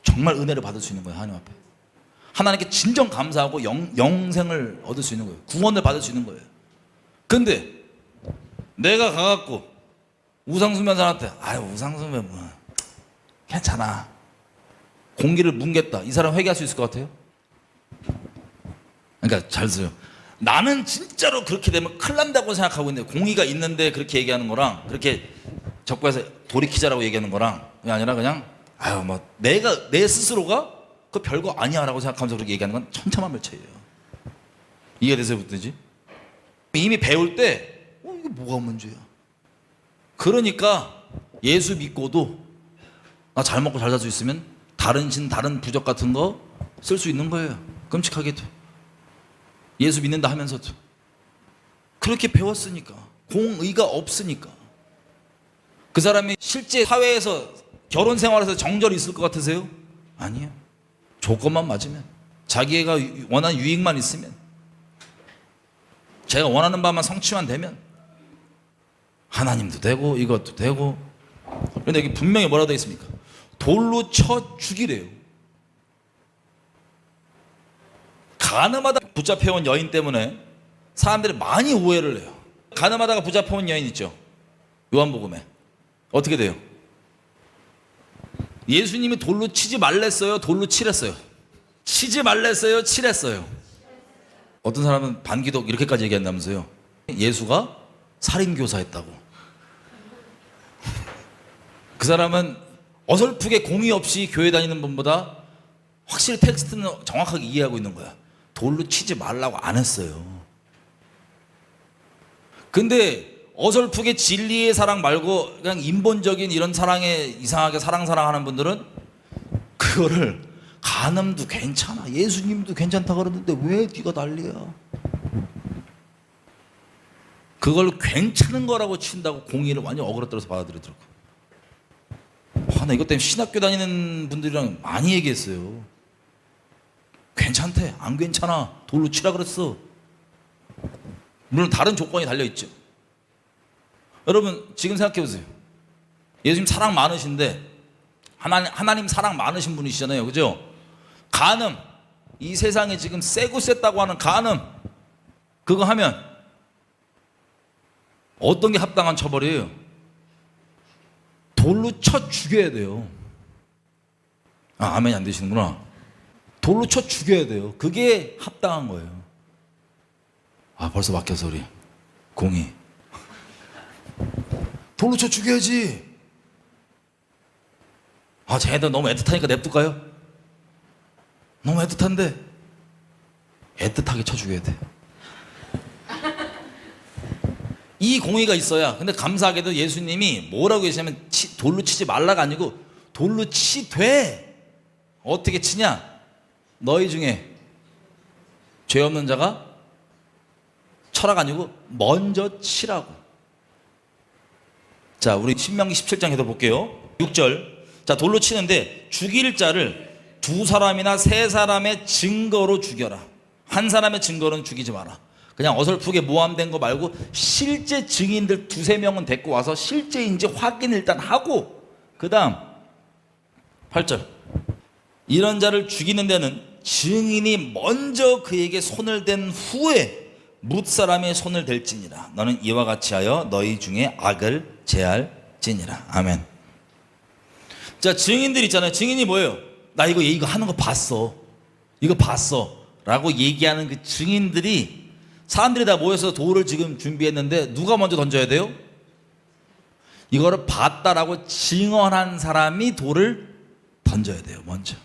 정말 은혜를 받을 수 있는 거예요. 하나님 앞에 하나님께 진정 감사하고 영생을 얻을 수 있는 거예요. 구원을 받을 수 있는 거예요. 근데 내가 가갖고 우상숭배한 사람한테 아유 우상숭배 뭐 괜찮아, 공기를 뭉갰다, 이 사람 회개할 수 있을 것 같아요? 그러니까 잘 들어요. 나는 진짜로 그렇게 되면 큰일 난다고 생각하고 있는데, 공의가 있는데 그렇게 얘기하는 거랑, 그렇게 적과에서 돌이키자라고 얘기하는 거랑, 그게 아니라 그냥 아유 뭐 내가 내 스스로가 그 별거 아니야 라고 생각하면서 그렇게 얘기하는 건 천차만별차이에요. 이해가 돼서 부터지? 이미 배울 때 이게 뭐가 문제야. 그러니까 예수 믿고도 나 잘 먹고 잘 살 수 있으면 다른 신, 다른 부적 같은 거 쓸 수 있는 거예요. 끔찍하게도. 예수 믿는다 하면서도 그렇게 배웠으니까. 공의가 없으니까. 그 사람이 실제 사회에서 결혼 생활에서 정절이 있을 것 같으세요? 아니에요. 조건만 맞으면, 자기가 원하는 유익만 있으면, 제가 원하는 바만 성취만 되면 하나님도 되고 이것도 되고. 그런데 여기 분명히 뭐라고 되어 있습니까? 돌로 쳐 죽이래요. 가늠하다 붙잡혀온 여인 때문에 사람들이 많이 오해를 해요. 가늠하다가 붙잡혀온 여인 있죠, 요한복음에. 어떻게 돼요? 예수님이 돌로 치지 말랬어요, 돌로 칠했어요? 치지 말랬어요, 칠했어요? 어떤 사람은 반기독 이렇게까지 얘기한다면서요. 예수가 살인교사했다고. 그 사람은 어설프게 공의 없이 교회 다니는 분보다 확실히 텍스트는 정확하게 이해하고 있는 거야. 돌로 치지 말라고 안 했어요. 근데 어설프게 진리의 사랑 말고 그냥 인본적인 이런 사랑에 이상하게 사랑하는 분들은 그거를 간음도 괜찮아, 예수님도 괜찮다 그러는데 왜 네가 난리야. 그걸 괜찮은 거라고 친다고 공의를 완전 어그러뜨려서 받아들이더라고. 나 이것 때문에 신학교 다니는 분들이랑 많이 얘기했어요. 괜찮대, 안 괜찮아, 돌로 치라 그랬어. 물론 다른 조건이 달려있죠. 여러분 지금 생각해 보세요. 예수님 사랑 많으신데, 하나님 사랑 많으신 분이시잖아요, 그죠? 간음, 이 세상에 지금 세고 셌다고 하는 간음, 그거 하면 어떤 게 합당한 처벌이에요? 돌로 쳐 죽여야 돼요. 아, 아멘이 안 되시는구나. 돌로 쳐 죽여야 돼요. 그게 합당한 거예요. 아, 벌써 막혀서 우리 공이 돌로 쳐 죽여야지. 아, 쟤네들 너무 애틋하니까 냅둘까요? 너무 애틋한데 애틋하게 쳐 죽여야 돼. 이 공의가 있어야. 근데 감사하게도 예수님이 뭐라고 하시냐면 돌로 치지 말라가 아니고 돌로 치되. 어떻게 치냐? 너희 중에 죄 없는 자가 철학 아니고 먼저 치라고. 자, 우리 신명기 17장에도 볼게요. 6절. 자, 돌로 치는데 죽일 자를 2사람이나 3사람의 증거로 죽여라. 한 사람의 증거로는 죽이지 마라. 그냥 어설프게 모함된 거 말고 실제 증인들 2-3명은 데리고 와서 실제인지 확인을 일단 하고, 그 다음 8절. 이런 자를 죽이는 데는 증인이 먼저 그에게 손을 댄 후에 뭇사람의 손을 댈지니라. 너는 이와 같이 하여 너희 중에 악을 제할지니라. 아멘. 자, 증인들 있잖아요. 증인이 뭐예요? 나 이거 하는 거 봤어. 이거 봤어. 라고 얘기하는 그 증인들이, 사람들이 다 모여서 돌을 지금 준비했는데 누가 먼저 던져야 돼요? 이거를 봤다라고 증언한 사람이 돌을 던져야 돼요. 먼저.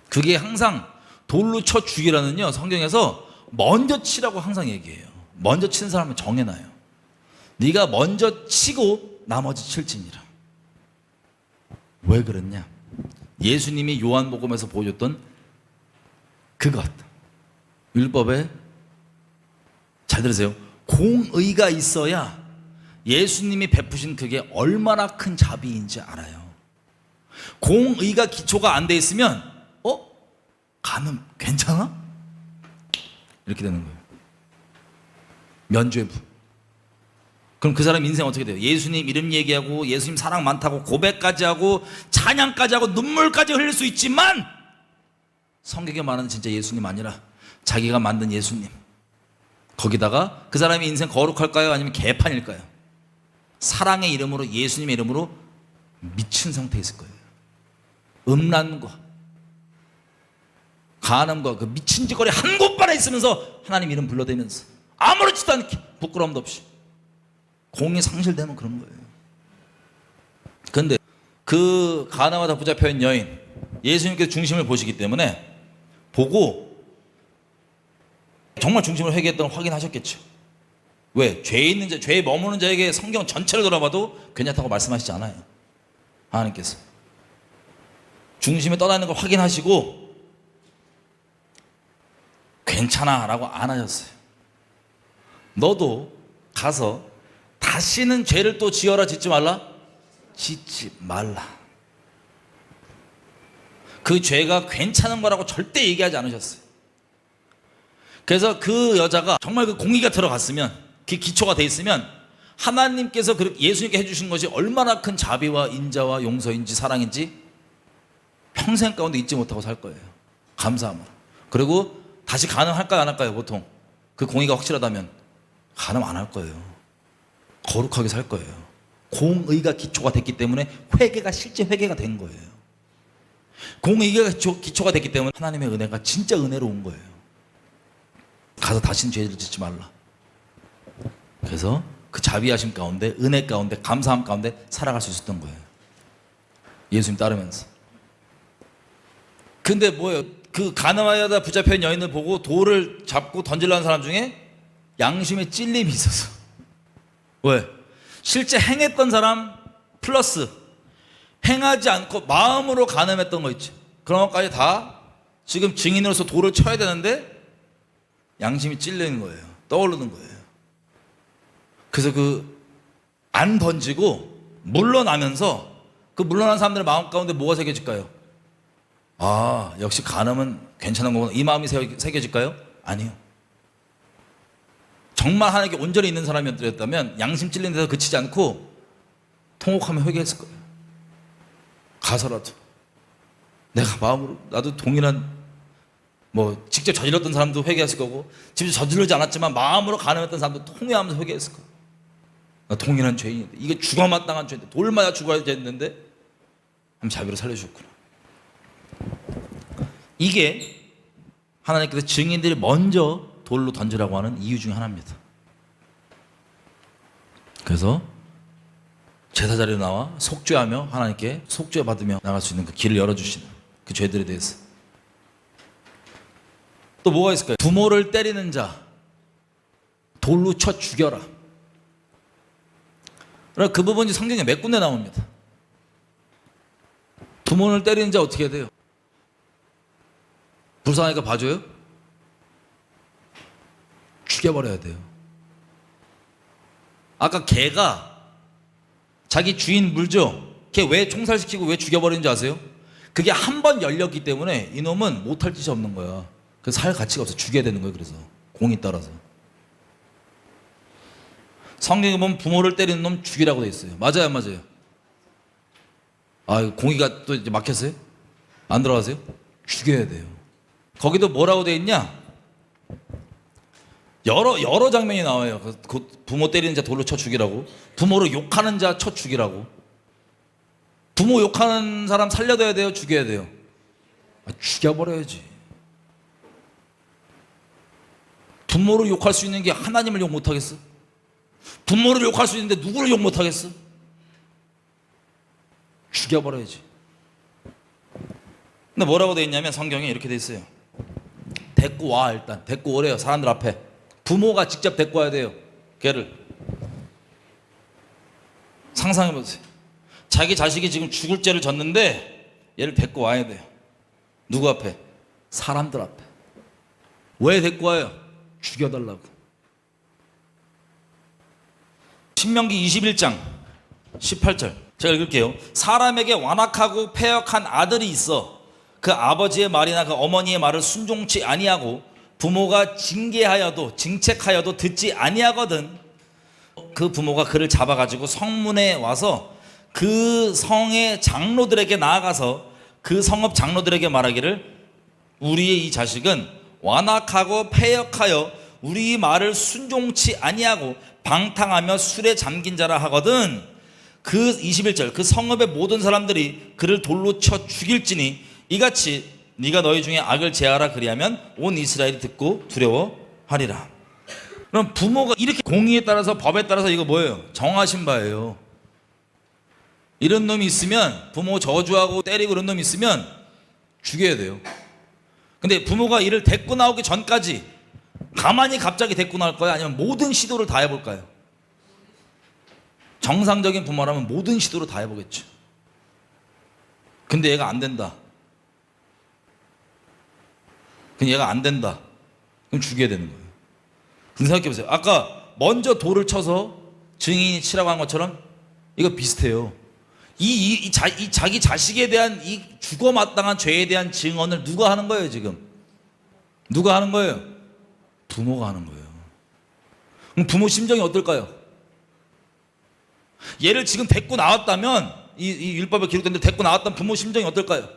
그게 항상 돌로 쳐 죽이라는요, 성경에서 먼저 치라고 항상 얘기해요. 먼저 치는 사람은 정해놔요. 네가 먼저 치고 나머지 칠지니라. 왜 그랬냐? 예수님이 요한복음에서 보여줬던 그것, 율법에, 잘 들으세요, 공의가 있어야 예수님이 베푸신 그게 얼마나 큰 자비인지 알아요. 공의가 기초가 안 돼 있으면 간음 괜찮아? 이렇게 되는 거예요. 면죄부. 그럼 그 사람 인생 어떻게 돼요? 예수님 이름 얘기하고 예수님 사랑 많다고 고백까지 하고 찬양까지 하고 눈물까지 흘릴 수 있지만 성경에 말하는 진짜 예수님 아니라 자기가 만든 예수님, 거기다가 그 사람이 인생 거룩할까요? 아니면 개판일까요? 사랑의 이름으로, 예수님의 이름으로 미친 상태에 있을 거예요. 음란과 간음과 그 미친 짓거리 한 곳만에 있으면서 하나님 이름 불러대면서 아무렇지도 않게 부끄러움도 없이 공이 상실되면 그런 거예요. 그런데 그 가나마다 붙잡혀 있는 여인, 예수님께서 중심을 보시기 때문에 보고 정말 중심을 회개했던 걸 확인하셨겠죠. 왜? 죄에 있는 자, 죄에 머무는 자에게 성경 전체를 돌아봐도 괜찮다고 말씀하시지 않아요. 하나님께서 중심에 떠나 있는 걸 확인하시고 괜찮아 라고 안 하셨어요. 너도 가서 다시는 죄를 또 지어라, 짓지 말라? 짓지 말라. 그 죄가 괜찮은 거라고 절대 얘기하지 않으셨어요. 그래서 그 여자가 정말 그 공의가 들어갔으면, 그 기초가 돼 있으면 하나님께서 예수님께 해주신 것이 얼마나 큰 자비와 인자와 용서인지 사랑인지 평생 가운데 잊지 못하고 살 거예요. 감사함으로. 그리고 다시 가능할까요, 안 할까요? 보통 그 공의가 확실하다면 가능 안 할 거예요. 거룩하게 살 거예요. 공의가 기초가 됐기 때문에 회개가 실제 회개가 된 거예요. 공의가 기초가 됐기 때문에 하나님의 은혜가 진짜 은혜로 온 거예요. 가서 다시는 죄를 짓지 말라. 그래서 그 자비하심 가운데, 은혜 가운데, 감사함 가운데 살아갈 수 있었던 거예요. 예수님 따르면서. 근데 뭐예요? 그 가늠하여다 붙잡힌 여인을 보고 돌을 잡고 던지려는 사람 중에 양심에 찔림이 있었어. 왜? 실제 행했던 사람 플러스 행하지 않고 마음으로 간음했던 거 있지. 그런 것까지 다 지금 증인으로서 돌을 쳐야 되는데 양심이 찔리는 거예요. 떠오르는 거예요. 그래서 안 던지고 물러나면서 그 물러난 사람들의 마음 가운데 뭐가 새겨질까요? 아, 역시 간음은 괜찮은 거구나. 이 마음이 새겨질까요? 아니요. 정말 하나님께 온전히 있는 사람이었다면 양심 찔린 데서 그치지 않고 통곡하며 회개했을 거예요. 가서라도 내가 마음으로, 나도 동일한 직접 저질렀던 사람도 회개했을 거고, 직접 저지르지 않았지만 마음으로 간음했던 사람도 통회하면서 회개했을 거예요. 나 동일한 죄인인데, 이게 죽어 마땅한 죄인데, 돌 맞아 죽어야 됐는데 하나님 자비로 살려주셨구나. 이게 하나님께서 증인들이 먼저 돌로 던지라고 하는 이유 중에 하나입니다. 그래서 제사 자리로 나와 속죄하며 하나님께 속죄 받으며 나갈 수 있는 그 길을 열어주시는 그 죄들에 대해서. 또 뭐가 있을까요? 부모를 때리는 자 돌로 쳐 죽여라. 그 부분이 성경에 몇 군데 나옵니다. 부모를 때리는 자 어떻게 해야 돼요? 불쌍하니까 봐줘요? 죽여버려야 돼요. 아까 개가 자기 주인 물죠? 걔 왜 총살시키고 왜 죽여버리는지 아세요? 그게 한 번 열렸기 때문에 이놈은 못할 짓이 없는 거야. 그래서 살 가치가 없어. 죽여야 되는 거예요. 그래서 공이 따라서. 성경에 보면 부모를 때리는 놈 죽이라고 돼 있어요. 맞아요, 안 맞아요? 아, 공의가 또 이제 막혔어요? 안 들어가세요? 죽여야 돼요. 거기도 뭐라고 돼 있냐? 여러 장면이 나와요. 그 부모 때리는 자 돌로 쳐 죽이라고, 부모를 욕하는 자 쳐 죽이라고. 부모 욕하는 사람 살려둬야 돼요, 죽여야 돼요? 죽여버려야지. 부모를 욕할 수 있는 게 하나님을 욕 못하겠어? 부모를 욕할 수 있는데 누구를 욕 못하겠어? 죽여버려야지. 근데 뭐라고 돼 있냐면 성경에 이렇게 돼 있어요. 데리고 와. 일단 데리고 오래요. 사람들 앞에 부모가 직접 데리고 와야 돼요. 걔를 상상해보세요. 자기 자식이 지금 죽을 죄를 졌는데 얘를 데리고 와야 돼요. 누구 앞에? 사람들 앞에. 왜 데리고 와요? 죽여달라고. 신명기 21장 18절 제가 읽을게요. 사람에게 완악하고 패역한 아들이 있어 그 아버지의 말이나 그 어머니의 말을 순종치 아니하고 부모가 징계하여도 징책하여도 듣지 아니하거든 그 부모가 그를 잡아가지고 성문에 와서 그 성의 장로들에게 나아가서 그 성읍 장로들에게 말하기를 우리의 이 자식은 완악하고 패역하여 우리 말을 순종치 아니하고 방탕하며 술에 잠긴 자라 하거든. 그 21절 그 성읍의 모든 사람들이 그를 돌로 쳐 죽일지니 이같이 네가 너희 중에 악을 제하라 그리하면 온 이스라엘이 듣고 두려워하리라. 그럼 부모가 이렇게 공의에 따라서 법에 따라서 이거 뭐예요? 정하신 바예요. 이런 놈이 있으면 부모 저주하고 때리고 이런 놈이 있으면 죽여야 돼요. 근데 부모가 이를 데리고 나오기 전까지 가만히 갑자기 데리고 나올 거야? 아니면 모든 시도를 다 해볼까요? 정상적인 부모라면 모든 시도를 다 해보겠죠. 근데 얘가 안 된다. 그럼 얘가 안 된다. 그럼 죽여야 되는 거예요. 근데 생각해보세요. 아까 먼저 돌을 쳐서 증인이 치라고 한 것처럼 이거 비슷해요. 자기 자식에 대한 이 죽어마땅한 죄에 대한 증언을 누가 하는 거예요 지금? 누가 하는 거예요? 부모가 하는 거예요. 그럼 부모 심정이 어떨까요? 얘를 지금 데리고 나왔다면 이 율법에 기록된 대로 데리고 나왔던 부모 심정이 어떨까요?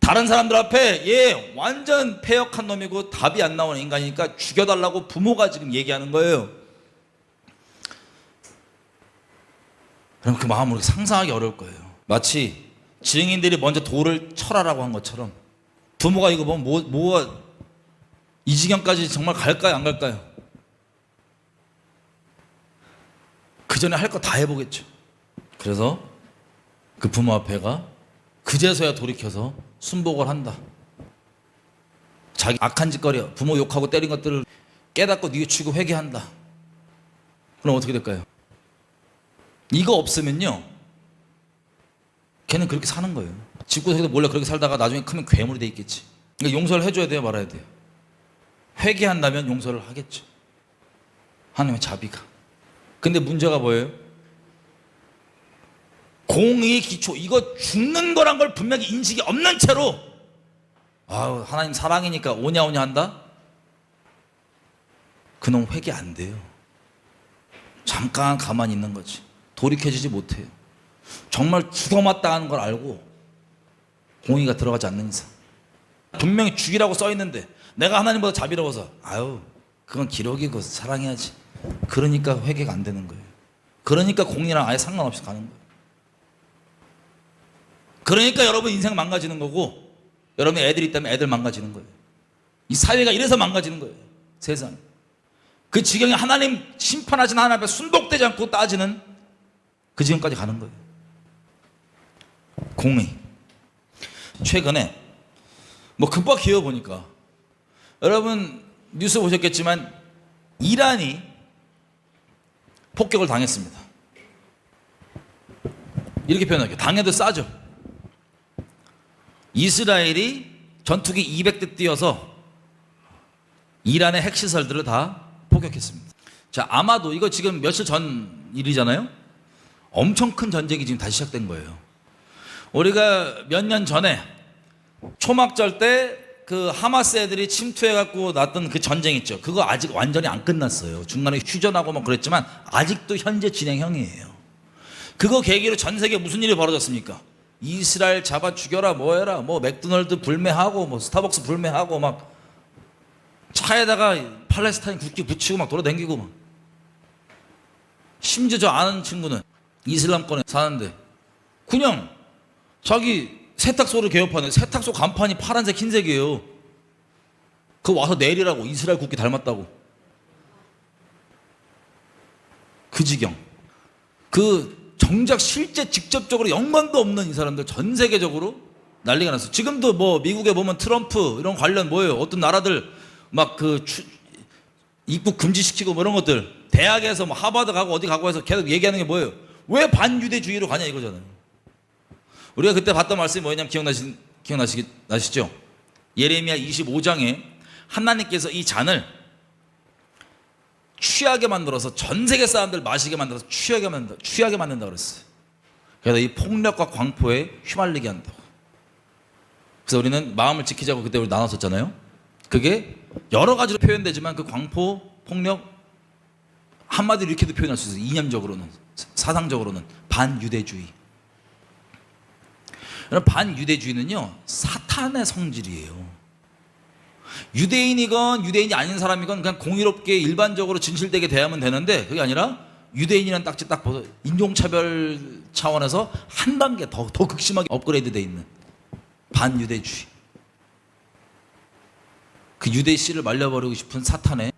다른 사람들 앞에 얘 완전 패역한 놈이고 답이 안 나오는 인간이니까 죽여달라고 부모가 지금 얘기하는 거예요. 그럼 그 마음을 상상하기 어려울 거예요. 마치 증인들이 먼저 돌을 쳐라라고 한 것처럼 부모가 이거 보면 뭐가 이 지경까지 정말 갈까요? 안 갈까요? 그 전에 할 거 다 해보겠죠. 그래서 그 부모 앞에가 그제서야 돌이켜서 순복을 한다. 자기 악한 짓거리, 부모 욕하고 때린 것들을 깨닫고 뉘우치고 회개한다. 그럼 어떻게 될까요? 이거 없으면요 걔는 그렇게 사는 거예요. 집구석에서 몰래 그렇게 살다가 나중에 크면 괴물이 돼 있겠지. 그러니까 용서를 해줘야 돼요, 말아야 돼요? 회개한다면 용서를 하겠죠. 하나님의 자비가. 근데 문제가 뭐예요? 공의의 기초, 이거 죽는 거란 걸 분명히 인식이 없는 채로 아우 하나님 사랑이니까 오냐오냐 한다? 그놈 회개 안 돼요. 잠깐 가만히 있는 거지. 돌이켜지지 못해요. 정말 죽어마땅한 걸 알고 공의가 들어가지 않는 이상. 분명히 죽이라고 써 있는데 내가 하나님보다 자비로워서 아유 그건 기록이고 사랑해야지. 그러니까 회개가 안 되는 거예요. 그러니까 공의랑 아예 상관없이 가는 거예요. 그러니까 여러분 인생 망가지는 거고 여러분 애들이 있다면 애들 망가지는 거예요. 이 사회가 이래서 망가지는 거예요. 세상. 그 지경에 하나님 심판하신 하나님 앞에 순복되지 않고 따지는 그 지경까지 가는 거예요. 공의. 최근에 뭐 금방 기어 보니까 여러분 뉴스 보셨겠지만 이란이 폭격을 당했습니다. 이렇게 표현할게요. 당해도 싸죠. 이스라엘이 전투기 200대 띄어서 이란의 핵시설들을 다 폭격했습니다. 자, 아마도 이거 지금 며칠 전 일이잖아요. 엄청 큰 전쟁이 지금 다시 시작된 거예요. 우리가 몇 년 전에 초막절 때 그 하마스 애들이 침투해갖고 났던 그 전쟁 있죠. 그거 아직 완전히 안 끝났어요. 중간에 휴전하고 뭐 그랬지만 아직도 현재 진행형이에요. 그거 계기로 전 세계 무슨 일이 벌어졌습니까? 이스라엘 잡아 죽여라 뭐 해라 뭐 맥도날드 불매하고 뭐 스타벅스 불매하고 막 차에다가 팔레스타인 국기 붙이고 막 돌아다니고 막. 심지어 저 아는 친구는 이슬람권에 사는데 그냥 자기 세탁소를 개업하는 세탁소 간판이 파란색 흰색이에요. 그거 와서 내리라고 이스라엘 국기 닮았다고. 그 지경. 그 정작 실제 직접적으로 연관도 없는 이 사람들 전 세계적으로 난리가 났어요. 지금도 뭐 미국에 보면 트럼프 이런 관련 뭐예요? 어떤 나라들 막 그 입국 금지시키고 뭐 이런 것들 대학에서 뭐 하버드 가고 어디 가고 해서 계속 얘기하는 게 뭐예요? 왜 반유대주의로 가냐 이거잖아요. 우리가 그때 봤던 말씀이 뭐냐면 기억나시죠? 예레미야 25장에 하나님께서 이 잔을 취하게 만들어서 전 세계 사람들 마시게 만들어서 취하게 만든다 그랬어요. 그래서 이 폭력과 광포에 휘말리게 한다고. 그래서 우리는 마음을 지키자고 그때 우리 나눴었잖아요. 그게 여러 가지로 표현되지만 그 광포, 폭력 한마디로 이렇게도 표현할 수 있어요. 이념적으로는, 사상적으로는 반유대주의. 반유대주의는요 사탄의 성질이에요. 유대인이건 유대인이 아닌 사람이건 그냥 공의롭게 일반적으로 진실되게 대하면 되는데 그게 아니라 유대인이라는 딱지 딱 벗어 인종차별 차원에서 한 단계 더 극심하게 업그레이드 돼 있는 반유대주의. 그 유대 씨를 말려버리고 싶은 사탄의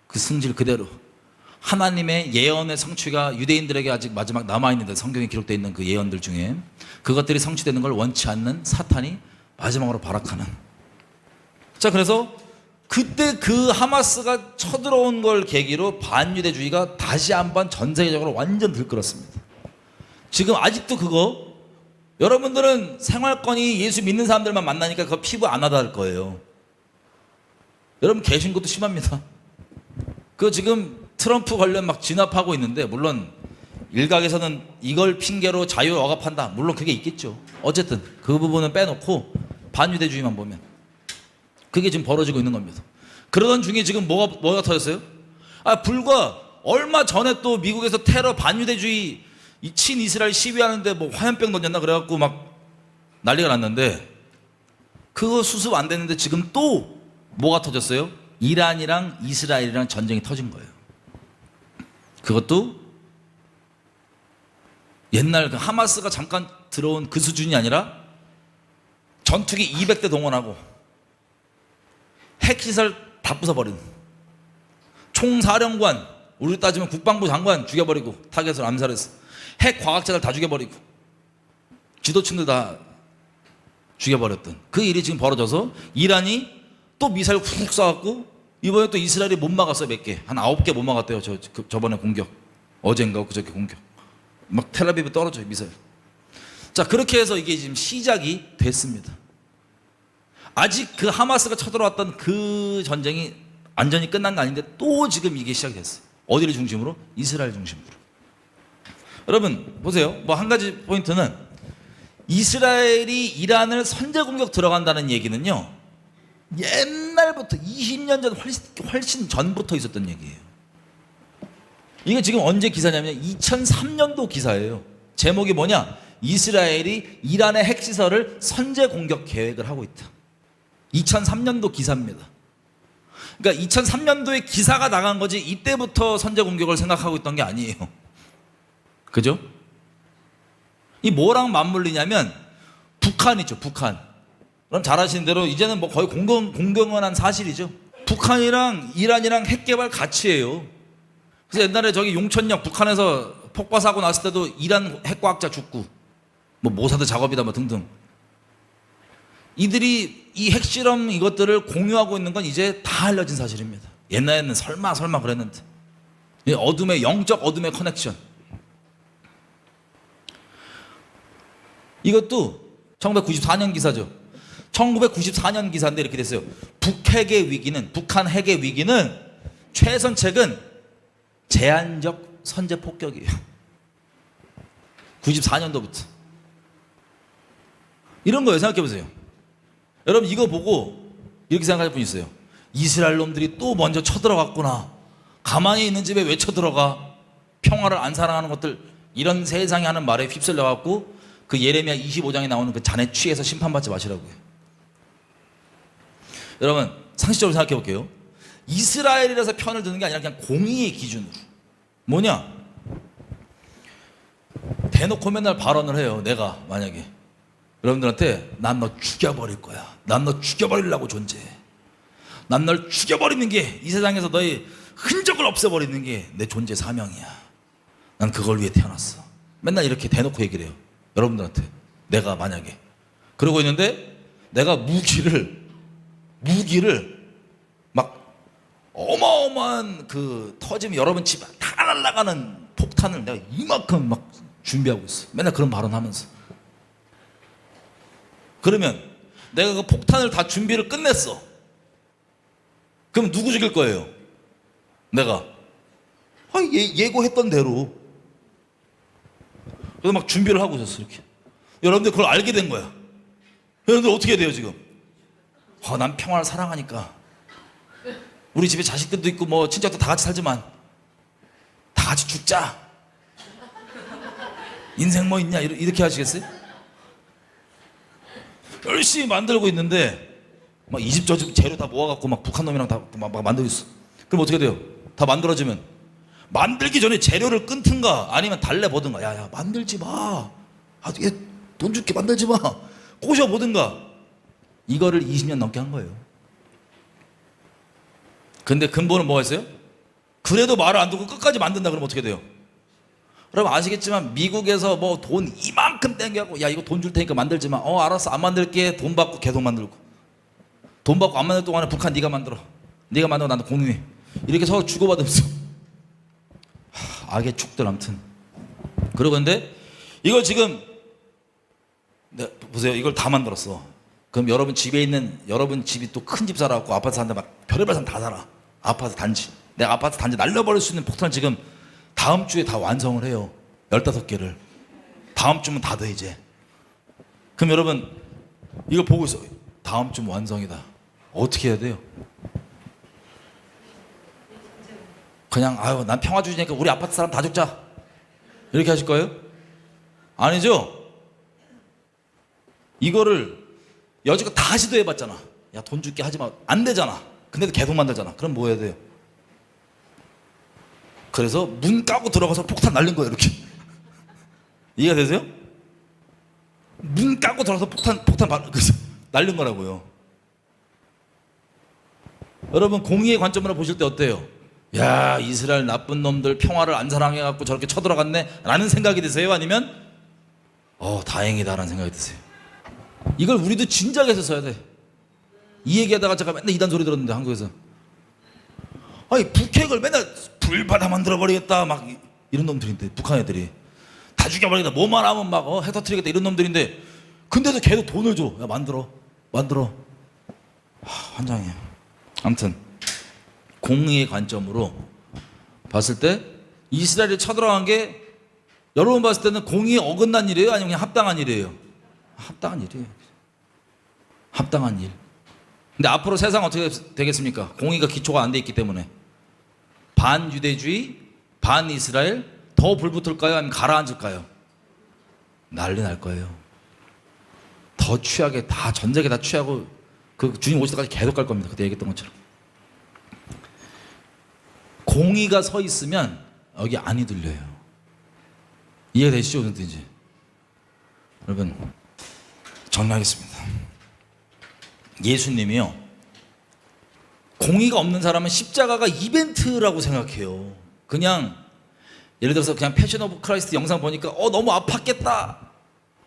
그 승질 그대로 하나님의 예언의 성취가 유대인들에게 아직 마지막 남아있는데 성경에 기록되어 있는 그 예언들 중에 그것들이 성취되는 걸 원치 않는 사탄이 마지막으로 발악하는. 자, 그래서 그때 그 하마스가 쳐들어온 걸 계기로 반유대주의가 다시 한번 전 세계적으로 완전 들끓었습니다. 지금 아직도 그거 여러분들은 생활권이 예수 믿는 사람들만 만나니까 그거 피부 안 하다 할 거예요. 여러분 계신 것도 심합니다. 그 지금 트럼프 관련 막 진압하고 있는데 물론 일각에서는 이걸 핑계로 자유 억압한다. 물론 그게 있겠죠. 어쨌든 그 부분은 빼놓고 반유대주의만 보면 그게 지금 벌어지고 있는 겁니다. 그러던 중에 지금 뭐가 터졌어요? 불과 얼마 전에 또 미국에서 테러 반유대주의 친이스라엘 시위하는데 뭐 화염병 던졌나 그래갖고 막 난리가 났는데 그거 수습 안 됐는데 지금 또 뭐가 터졌어요? 이란이랑 이스라엘이랑 전쟁이 터진 거예요. 그것도 옛날 그 하마스가 잠깐 들어온 그 수준이 아니라 전투기 200대 동원하고 핵시설 다 부숴버리는 총사령관, 우리로 따지면 국방부 장관 죽여버리고 타겟을 암살해서 핵 과학자들 다 죽여버리고 지도층들 다 죽여버렸던 그 일이 지금 벌어져서 이란이 또 미사일 훅 쏴갖고 이번에 또 이스라엘이 못 막았어요. 몇 개. 한 9개 못 막았대요. 저번에 공격. 어젠가 그저께 공격. 막 텔아비브 떨어져요. 미사일. 자, 그렇게 해서 이게 지금 시작이 됐습니다. 아직 그 하마스가 쳐들어왔던 그 전쟁이 완전히 끝난 거 아닌데 또 지금 이게 시작이 됐어요. 어디를 중심으로? 이스라엘 중심으로. 여러분 보세요. 뭐 한 가지 포인트는 이스라엘이 이란을 선제 공격 들어간다는 얘기는요. 옛날부터 20년 전 훨씬 전부터 있었던 얘기예요. 이게 지금 언제 기사냐면 2003년도 기사예요. 제목이 뭐냐? 이스라엘이 이란의 핵시설을 선제 공격 계획을 하고 있다. 2003년도 기사입니다. 그러니까 2003년도에 기사가 나간 거지 이때부터 선제 공격을 생각하고 있던 게 아니에요. 그죠? 이 뭐랑 맞물리냐면 북한 있죠. 북한. 그럼 잘 아시는 대로 이제는 뭐 거의 공공연한 사실이죠. 북한이랑 이란이랑 핵 개발 같이 해요. 그래서 옛날에 저기 용천역 북한에서 폭파 사고 났을 때도 이란 핵과학자 죽고 뭐 모사드 작업이다 뭐 등등. 이들이 이 핵실험 이것들을 공유하고 있는 건 이제 다 알려진 사실입니다. 옛날에는 설마 그랬는데 어둠의 영적 어둠의 커넥션. 이것도 1994년 기사죠. 1994년 기사인데 이렇게 됐어요. 북한 핵의 위기는 최선책은 제한적 선제 폭격이에요. 94년도부터 이런 거예요. 생각해 보세요. 여러분 이거 보고 이렇게 생각할 분 있어요. 이스라엘 놈들이 또 먼저 쳐들어갔구나. 가만히 있는 집에 왜 쳐들어가? 평화를 안 사랑하는 것들, 이런 세상이 하는 말에 휩쓸려 갖고 그 예레미야 25장에 나오는 그 잔에 취해서 심판받지 마시라고요. 여러분 상식적으로 생각해 볼게요. 이스라엘이라서 편을 드는 게 아니라 그냥 공의의 기준으로. 뭐냐? 대놓고 맨날 발언을 해요. 내가 만약에 여러분들한테 난 너 죽여버릴 거야. 난 너 죽여버리려고 존재해. 난 널 죽여버리는 게, 이 세상에서 너의 흔적을 없애버리는 게 내 존재 사명이야. 난 그걸 위해 태어났어. 맨날 이렇게 대놓고 얘기를 해요. 여러분들한테 내가 만약에 그러고 있는데 내가 무기를 막 어마어마한 그 터지면 여러분 집 다 날아가는 폭탄을 내가 이만큼 막 준비하고 있어. 맨날 그런 발언하면서. 그러면 내가 그 폭탄을 다 준비를 끝냈어. 그럼 누구 죽일 거예요? 내가. 예고했던 대로. 그래서 막 준비를 하고 있었어. 이렇게. 여러분들 그걸 알게 된 거야. 여러분들 어떻게 해야 돼요 지금? 난 평화를 사랑하니까 우리 집에 자식들도 있고 뭐 친척도 다 같이 살지만 다 같이 죽자. 인생 뭐 있냐 이렇게 하시겠어요? 열심히 만들고 있는데 막 이 집 저 집 재료 다 모아갖고 막 북한 놈이랑 다 막 만들고 있어. 그럼 어떻게 돼요? 다 만들어지면 만들기 전에 재료를 끊든가 아니면 달래보든가. 야야 만들지 마. 얘 돈 줄게 만들지 마. 꼬셔보든가. 이거를 20년 넘게 한 거예요. 근데 근본은 뭐가 있어요? 그래도 말을 안 듣고 끝까지 만든다 그러면 어떻게 돼요? 여러분 아시겠지만 미국에서 뭐 돈 이만큼 땡겨갖고 야 이거 돈 줄 테니까 만들지 마. 알았어 안 만들게. 돈 받고 계속 만들고. 돈 받고 안 만들 동안에 북한 네가 만들어. 네가 만들고 나는 공유해. 이렇게 서로 주고받으면서 악의 축들 아무튼. 그러고 근데 이걸 지금 보세요. 이걸 다 만들었어. 그럼 여러분 집에 있는, 여러분 집이 또 큰 집 살아갖고 아파트 사는데 막 별의별 사람 다 살아. 아파트 단지. 내가 아파트 단지 날려버릴 수 있는 폭탄을 지금 다음 주에 다 완성을 해요. 15개를. 다음 주면 다 돼 이제. 그럼 여러분 이거 보고 있어. 다음 주면 완성이다. 어떻게 해야 돼요? 그냥 난 평화주의니까 우리 아파트 사람 다 죽자. 이렇게 하실 거예요? 아니죠? 이거를 여지껏 다 시도해봤잖아. 야 돈 줄게 하지마. 안 되잖아. 근데도 계속 만들잖아. 그럼 뭐 해야 돼요? 그래서 문 까고 들어가서 폭탄 날린 거예요. 이렇게. 이해가 되세요? 문 까고 들어가서 폭탄 날린 거라고요. 여러분 공의의 관점으로 보실 때 어때요? 야 이스라엘 나쁜 놈들 평화를 안 사랑해갖고 저렇게 쳐들어갔네 라는 생각이 드세요? 아니면 다행이다 라는 생각이 드세요? 이걸 우리도 진작에 써야 돼. 이 얘기하다가 제가 맨날 이단 소리 들었는데 한국에서 북핵을 맨날 불바다 만들어버리겠다 막 이런 놈들인데, 북한 애들이 다 죽여버리겠다 뭐만 하면 막 해터트리겠다 이런 놈들인데 근데도 계속 돈을 줘. 야 만들어 환장해. 아무튼 공의의 관점으로 봤을 때 이스라엘이 쳐들어간 게 여러분 봤을 때는 공의에 어긋난 일이에요? 아니면 그냥 합당한 일이에요? 합당한 일이에요. 합당한 일. 근데 앞으로 세상 어떻게 되겠습니까? 공의가 기초가 안 돼 있기 때문에 반유대주의, 반이스라엘 더 불붙을까요? 아니면 가라앉을까요? 난리 날 거예요. 더 취하게 다 전세계 다 취하고 그 주님 오실 때까지 계속 갈 겁니다. 그때 얘기했던 것처럼. 공의가 서 있으면 여기 안이 들려요. 이해가 되시죠? 무슨 뜻인지. 여러분 정리하겠습니다. 예수님이요 공의가 없는 사람은 십자가가 이벤트라고 생각해요. 그냥 예를 들어서 그냥 패션 오브 크라이스트 영상 보니까 너무 아팠겠다.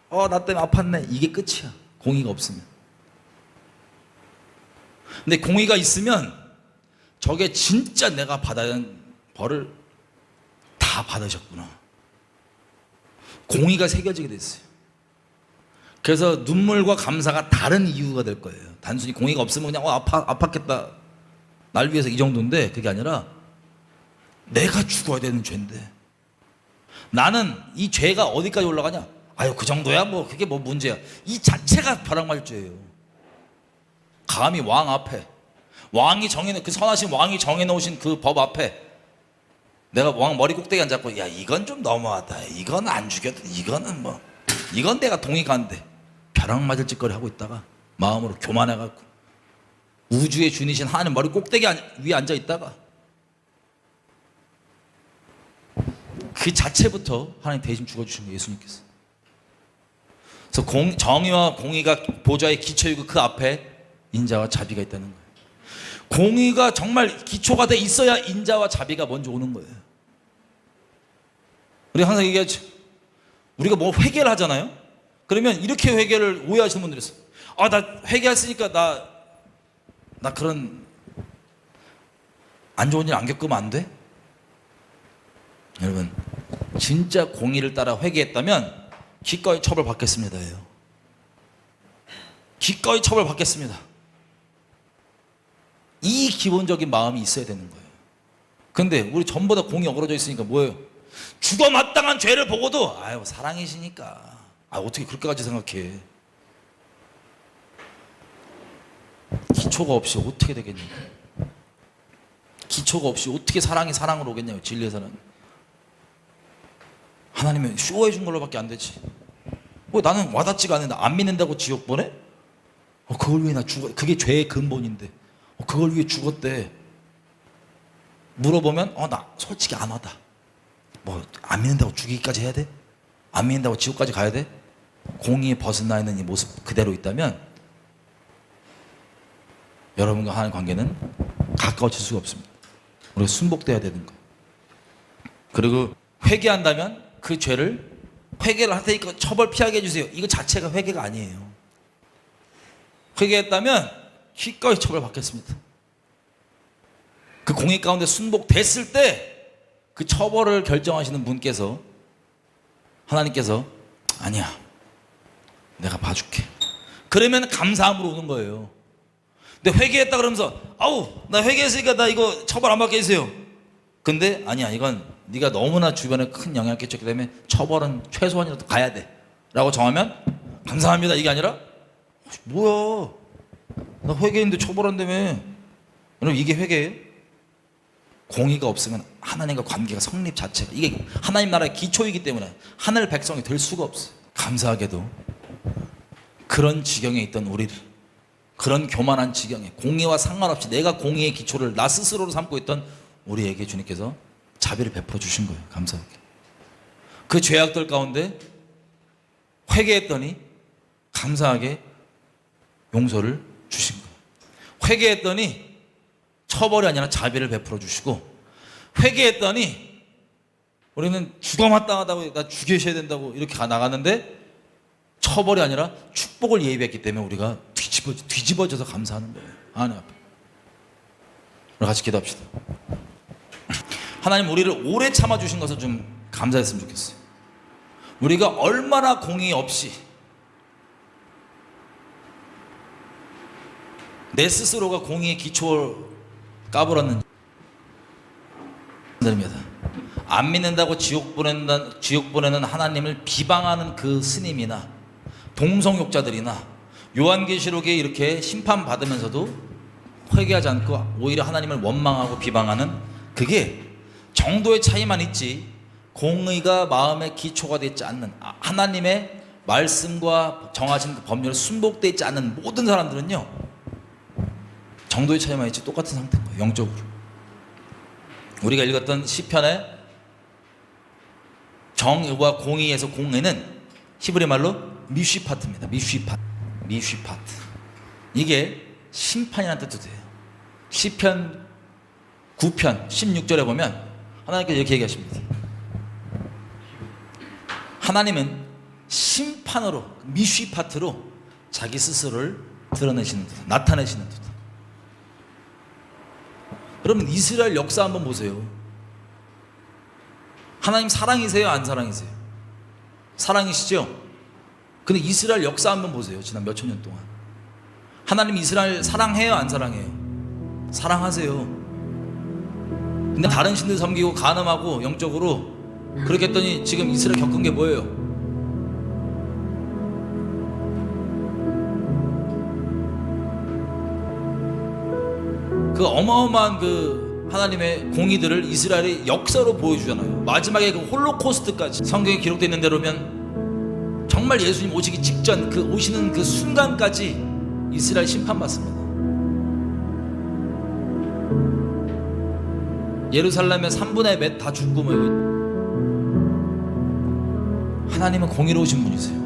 나 때문에 아팠네. 이게 끝이야. 공의가 없으면. 근데 공의가 있으면 저게 진짜 내가 받아야 하는 벌을 다 받으셨구나. 공의가 새겨지게 됐어요. 그래서 눈물과 감사가 다른 이유가 될 거예요. 단순히 공의가 없으면 그냥 아팠겠다 날 위해서 이 정도인데 그게 아니라 내가 죽어야 되는 죄인데 나는 이 죄가 어디까지 올라가냐? 아유 그 정도야 뭐 그게 뭐 문제야. 이 자체가 벼락맞을 죄예요. 감히 왕 앞에 왕이 정해놓은 그 선하신 왕이 정해놓으신 그 법 앞에 내가 왕 머리 꼭대기 앉았고 야 이건 좀 너무하다. 이건 안 죽여도 이거는 뭐 이건 내가 동의가 안 돼. 벼락맞을 짓거리 하고 있다가 마음으로 교만해갖고 우주의 주니신 하나님 머리 꼭대기 위에 앉아 있다가 그 자체부터 하나님 대신 죽어주신 거예요. 예수님께서. 그래서 정의와 공의가 보좌의 기초이고 그 앞에 인자와 자비가 있다는 거예요. 공의가 정말 기초가 돼 있어야 인자와 자비가 먼저 오는 거예요. 우리가 항상 얘기하죠. 우리가 뭐 회개를 하잖아요. 그러면 이렇게 회개를 오해하시는 분들이 있어요. 아, 나 회개했으니까 나 그런 안 좋은 일 안 겪으면 안 돼? 여러분 진짜 공의를 따라 회개했다면 기꺼이 처벌받겠습니다. 기꺼이 처벌받겠습니다. 이 기본적인 마음이 있어야 되는 거예요. 근데 우리 전부 다 공이 어그러져 있으니까 뭐예요? 죽어 마땅한 죄를 보고도 아유 사랑이시니까 어떻게 그렇게까지 생각해. 기초가 없이 어떻게 되겠냐고. 기초가 없이 어떻게 사랑이 사랑으로 오겠냐고. 진리의 사랑. 하나님은 쇼해 준 걸로밖에 안 되지. 왜 나는 와닿지가 않는데 안 믿는다고 지옥 보내? 그걸 위해 나 죽어. 그게 죄의 근본인데 그걸 위해 죽었대. 물어보면 나 솔직히 안 와다. 뭐 안 믿는다고 죽이기까지 해야 돼? 안 믿는다고 지옥까지 가야 돼? 공의에 벗어나 있는 이 모습 그대로 있다면 여러분과 하나님 관계는 가까워질 수가 없습니다. 우리가 순복돼야 되는 거예요. 그리고 회개한다면 그 죄를 회개를 할 테니까 처벌 피하게 해주세요. 이거 자체가 회개가 아니에요. 회개했다면 기꺼이 처벌받겠습니다. 그 공의 가운데 순복됐을 때 그 처벌을 결정하시는 분께서 하나님께서 아니야 내가 봐줄게. 그러면 감사함으로 오는 거예요. 근데 회개했다 그러면서 아우 나 회개했으니까 나 이거 처벌 안 받게 해주세요. 근데 아니야 이건 네가 너무나 주변에 큰 영향을 끼쳤기 때문에 처벌은 최소한이라도 가야 돼 라고 정하면 감사합니다 이게 아니라 뭐야 나 회개했는데 처벌한다며. 여러분 이게 회개예요? 공의가 없으면 하나님과 관계가 성립 자체가 이게 하나님 나라의 기초이기 때문에 하늘 백성이 될 수가 없어요. 감사하게도 그런 지경에 있던 우리를 그런 교만한 지경에 공의와 상관없이 내가 공의의 기초를 나 스스로로 삼고 있던 우리에게 주님께서 자비를 베풀어 주신 거예요. 감사하게. 그 죄악들 가운데 회개했더니 감사하게 용서를 주신 거예요. 회개했더니 처벌이 아니라 자비를 베풀어 주시고 회개했더니 우리는 죽어 마땅하다고 나 죽이셔야 된다고 이렇게 나갔는데 처벌이 아니라 축복을 예비했기 때문에 우리가 뒤집어져서 감사하는 거예요. 하나님 앞에. 우리 같이 기도합시다. 하나님 우리를 오래 참아주신 것을 좀 감사했으면 좋겠어요. 우리가 얼마나 공의 없이 내 스스로가 공의의 기초를 까불었는지 안 믿는다고 지옥 보내는 하나님을 비방하는 그 스님이나 동성욕자들이나 요한계시록에 이렇게 심판받으면서도 회개하지 않고 오히려 하나님을 원망하고 비방하는 그게 정도의 차이만 있지 공의가 마음의 기초가 되지 않는 하나님의 말씀과 정하신 그 법률에 순복되어 있지 않는 모든 사람들은요 정도의 차이만 있지 똑같은 상태인 거예요. 영적으로. 우리가 읽었던 시편의 정의와 공의에서 공의는 히브리 말로 미쉬파트입니다. 미쉬파트. 이게 심판이라는 뜻도 돼요. 시편 9편 16절에 보면 하나님께서 이렇게 얘기하십니다. 하나님은 심판으로 미쉬파트로 자기 스스로를 드러내시는 듯 나타내시는 듯. 여러분 이스라엘 역사 한번 보세요. 하나님 사랑이세요? 안 사랑이세요? 사랑이시죠? 근데 이스라엘 역사 한번 보세요. 지난 몇천 년 동안 하나님 이스라엘 사랑해요? 안 사랑해요? 사랑하세요. 근데 다른 신들 섬기고 간음하고 영적으로 그렇게 했더니 지금 이스라엘 겪은 게 뭐예요? 그 어마어마한 그 하나님의 공의들을 이스라엘의 역사로 보여주잖아요. 마지막에 그 홀로코스트까지 성경에 기록되어 있는 대로면 정말 예수님 오시기 직전 그 오시는 그 순간까지 이스라엘 심판받습니다. 예루살렘의 3분의 몇 다 죽고 뭐 하나님은 공의로우신 분이세요.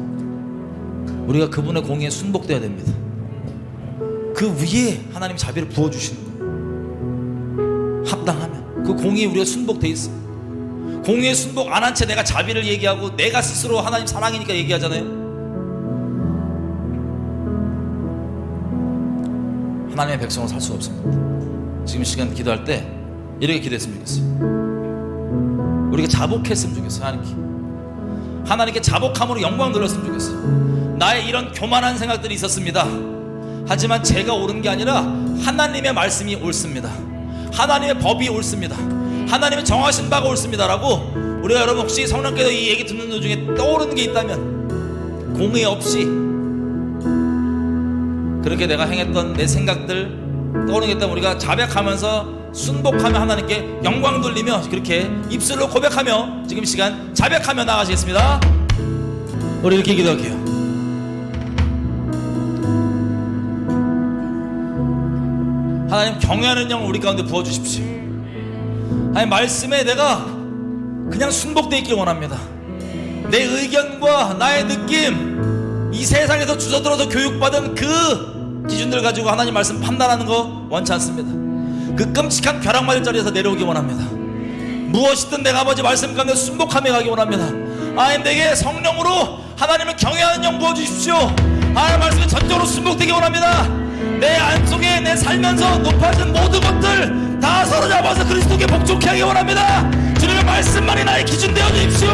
우리가 그분의 공의에 순복돼야 됩니다. 그 위에 하나님 자비를 부어주시는 거예요. 합당하면 그 공의에 우리가 순복돼 있어. 공의에 순복 안 한 채 내가 자비를 얘기하고 내가 스스로 하나님 사랑이니까 얘기하잖아요. 하나님의 백성으로 살 수가 없습니다. 지금 이 시간 기도할 때 이렇게 기도했으면 좋겠어요. 우리가 자복했으면 좋겠어요. 하나님께 자복함으로 영광 돌렸으면 좋겠어요. 나의 이런 교만한 생각들이 있었습니다. 하지만 제가 옳은 게 아니라 하나님의 말씀이 옳습니다. 하나님의 법이 옳습니다. 하나님의 정하신 바가 옳습니다 라고 우리가 여러분 혹시 성령께서 이 얘기 듣는 도중에 떠오르는 게 있다면 공의 없이 그렇게 내가 행했던 내 생각들 떠오르는 게 있다면 우리가 자백하면서 순복하며 하나님께 영광 돌리며 그렇게 입술로 고백하며 지금 시간 자백하며 나가시겠습니다. 우리 이렇게 기도할게요. 하나님 경외하는 영을 우리 가운데 부어주십시오. 하나님 말씀에 내가 그냥 순복되어 있길 원합니다. 내 의견과 나의 느낌 이 세상에서 주워들어서 교육받은 그 기준들 가지고 하나님 말씀 판단하는 거 원치 않습니다. 그 끔찍한 벼락맞을 자리에서 내려오기 원합니다. 무엇이든 내가 아버지 말씀 가운데 순복하며 가기 원합니다. 하나님 내게 성령으로 하나님을 경외하는 영 부어주십시오. 하나님 말씀에 전적으로 순복되기 원합니다. 내 안속에 내 살면서 높아진 모든 것들 다 사로잡아서 그리스도께 복종케 하기 원합니다. 주님의 말씀만이 나의 기준 되어 주십시오.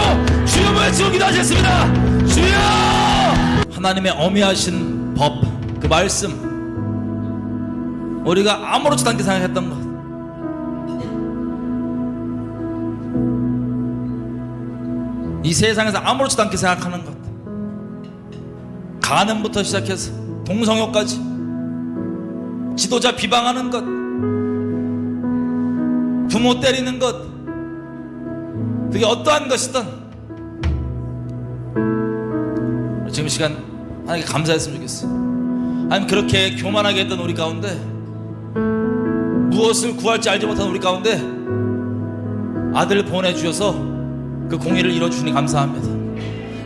주여 외치고 기도하셨습니다. 주여 하나님의 어미하신 법 그 말씀 우리가 아무렇지도 않게 생각했던 것 이 세상에서 아무렇지도 않게 생각하는 것 간음부터 시작해서 동성욕까지 지도자 비방하는 것 부모 때리는 것 그게 어떠한 것이든 지금 시간 하나님께 감사했으면 좋겠어요. 하나님 그렇게 교만하게 했던 우리 가운데 무엇을 구할지 알지 못하는 우리 가운데 아들을 보내주셔서 그 공의를 이뤄주시니 감사합니다.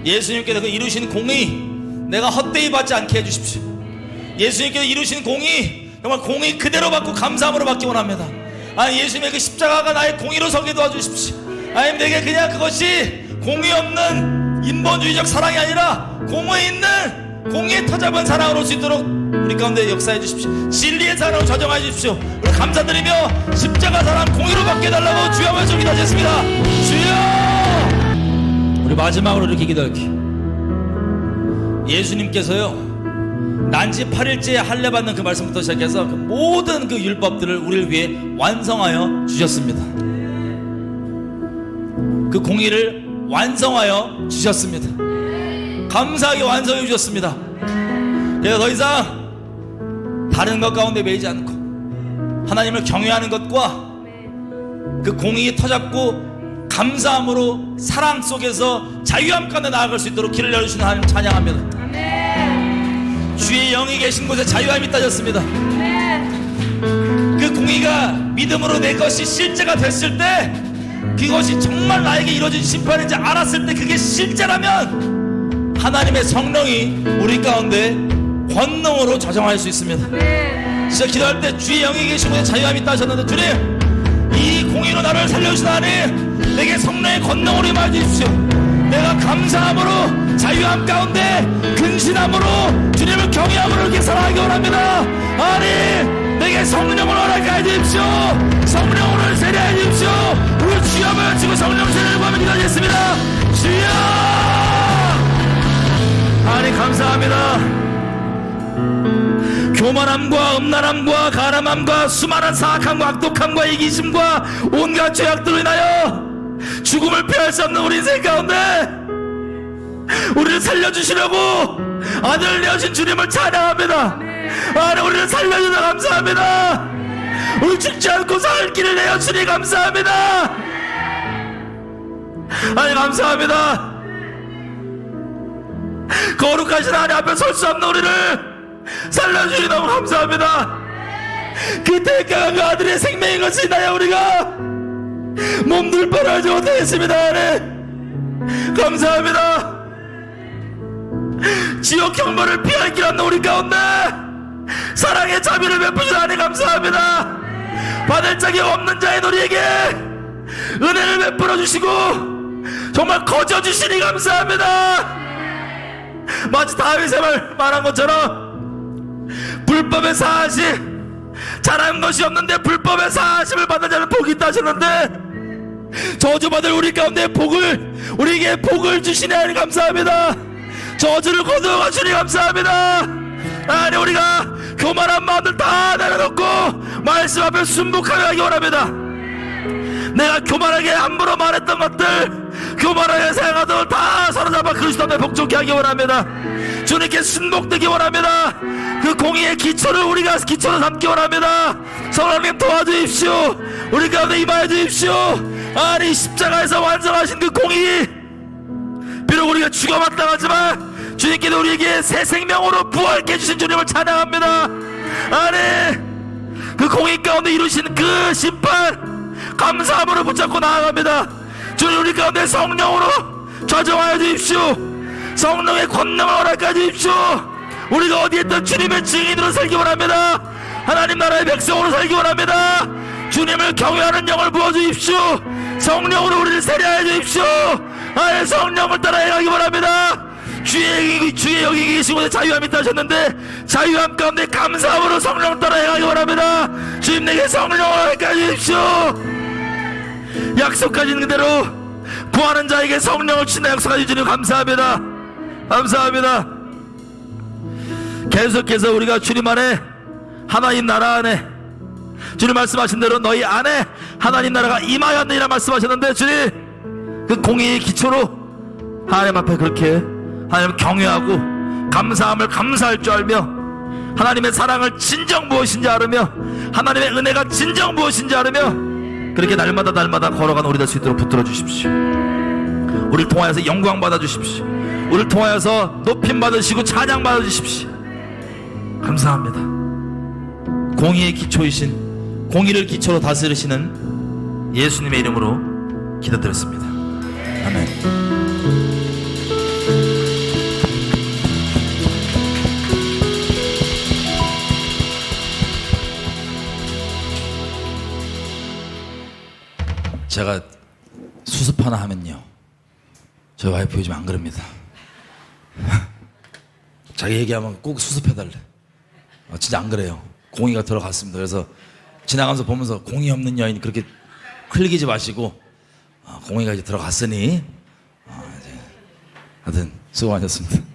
예수님께서 그 이루신 공의 내가 헛되이 받지 않게 해주십시오. 예수님께서 이루신 공의 정말 공의 그대로 받고 감사함으로 받기 원합니다. 아니 예수님의 그 십자가가 나의 공의로 서게 도와주십시오. 아니 내게 그냥 그것이 공의 없는 인본주의적 사랑이 아니라 공의 있는 공의에 터잡은 사랑으로 올 수 있도록 우리 가운데 역사해 주십시오. 진리의 사랑으로 좌정하여 주십시오. 우리 감사드리며 십자가 사랑 공의로 받게 해달라고 주여 말씀 기도하셨습니다. 주여 우리 마지막으로 이렇게 기도할게요. 예수님께서요 난지 8일째에 할례 받는 그 말씀부터 시작해서 그 모든 그 율법들을 우리를 위해 완성하여 주셨습니다. 그 공의를 완성하여 주셨습니다. 감사하게 완성해 주셨습니다. 그래서 더 이상 다른 것 가운데 매이지 않고 하나님을 경외하는 것과 그 공의에 터잡고 감사함으로 사랑 속에서 자유함 가운데 나아갈 수 있도록 길을 열어주시는 하나님 찬양합니다. 아멘. 주의 영이 계신 곳에 자유함이 있다셨습니다. 그 공의가 믿음으로 내 것이 실제가 됐을 때 그것이 정말 나에게 이루어진 심판인지 알았을 때 그게 실제라면 하나님의 성령이 우리 가운데 권능으로 좌정할 수 있습니다. 진짜 기도할 때 주의 영이 계신 곳에 자유함이 있다 하셨는데 주님 이 공의로 나를 살려주신 하나님 내게 성령의 권능으로 임하여주십시오. 내가 감사함으로 자유함 가운데 근신함으로 주님을 경외함으로 이렇게 살아가기 원합니다. 하나님 내게 성령을 허락하여 주십시오. 성령을 세례하여 주십시오. 우리 주여 외치고 성령 세례를 구하며 기도하겠습니다. 주여 하나님 감사합니다. 교만함과 음란함과 가람함과 수많은 수많은 사악함과 악독함과 이기심과 온갖 죄악들로 인하여 죽음을 피할 수 없는 우리 인생 가운데 우리를 살려주시려고 아들을 내어신 주님을 찬양합니다. 하나님, 우리를 살려주셔서 감사합니다. 우리 죽지 않고 살 길을 내어주니 감사합니다. 하나님, 감사합니다. 거룩하신 하나님 앞에 설 수 없는 우리를 살려주니 너무 감사합니다. 그 대가가 그 아들의 생명인 것을 인하여 우리가 몸둘 바를 알지 못하겠습니다. 하나님, 감사합니다. 지옥 형벌을 피할 길 없는 우리 가운데 사랑의 자비를 베푸신 하나님 감사합니다. 받을 자격 없는 자인 우리에게 은혜를 베풀어 주시고 정말 거저 주시니 감사합니다. 마치 다윗의 말한 것처럼 불법의 사하심 잘한 것이 없는데 불법의 사하심을 받는 자는 복이 있다 하셨는데 저주받을 우리 가운데 복을 우리에게 복을 주시니 하나님 감사합니다. 저주를 거두어 주니 감사합니다. 아니, 우리가 교만한 마음들 다 내려놓고 말씀 앞에 순복하게 하기 원합니다. 내가 교만하게 함부로 말했던 것들, 교만하게 생각하던 걸 다 사로잡아 그리스도 앞에 복종케 하기 원합니다. 주님께 순복되기 원합니다. 그 공의의 기초를 우리가 기초로 삼기 원합니다. 성령님 도와주십시오. 우리 가운데 임하여 주십시오. 아니, 십자가에서 완성하신 그 공의, 비록 우리가 죽어마땅하지만 주님께서 우리에게 새 생명으로 부활케 해주신 주님을 찬양합니다. 아니, 그 공의 가운데 이루신 그 심판 감사함으로 붙잡고 나아갑니다. 주님, 우리 가운데 성령으로 좌정하여 주십시오. 성령의 권능을 허락하여 주십시오. 우리가 어디에 있든 주님의 증인으로 살기 원합니다. 하나님 나라의 백성으로 살기 원합니다. 주님을 경외하는 영을 부어주십시오. 성령으로 우리를 세례하여 주십시오. 아예 성령을 따라 행하기 원합니다. 주의 여기 계시고 자유함이 있다 하셨는데 자유함 가운데 감사함으로 성령을 따라 행하기 원합니다. 주님, 내게 성령을 허락하여 주십시오. 약속하신 그대로 구하는 자에게 성령을 주신다 약속하신 주님 감사합니다. 감사합니다. 계속해서 우리가 주님 안에, 하나님 나라 안에, 주님 말씀하신 대로 너희 안에 하나님 나라가 임하였느니라 말씀하셨는데, 주님 그 공의의 기초로 하나님 앞에 그렇게 하나님 경외하고 감사함을 감사할 줄 알며 하나님의 사랑을 진정 무엇인지 알으며 하나님의 은혜가 진정 무엇인지 알으며 그렇게 날마다 걸어가는 우리 될 수 있도록 붙들어 주십시오. 우리를 통하여서 영광 받아 주십시오. 우리를 통하여서 높임 받으시고 찬양 받아 주십시오. 감사합니다. 공의의 기초이신, 공의를 기초로 다스리시는 예수님의 이름으로 기도드렸습니다. 아멘. 제가 수습 하나 하면요, 저희 와이프 요즘 안 그럽니다. 자기 얘기하면 꼭 수습해달래. 진짜 안 그래요. 공의가 들어갔습니다. 그래서 지나가면서 보면서 공의 없는 여인 그렇게 흘리지 마시고 공의가 이제 들어갔으니 이제 하여튼 수고하셨습니다.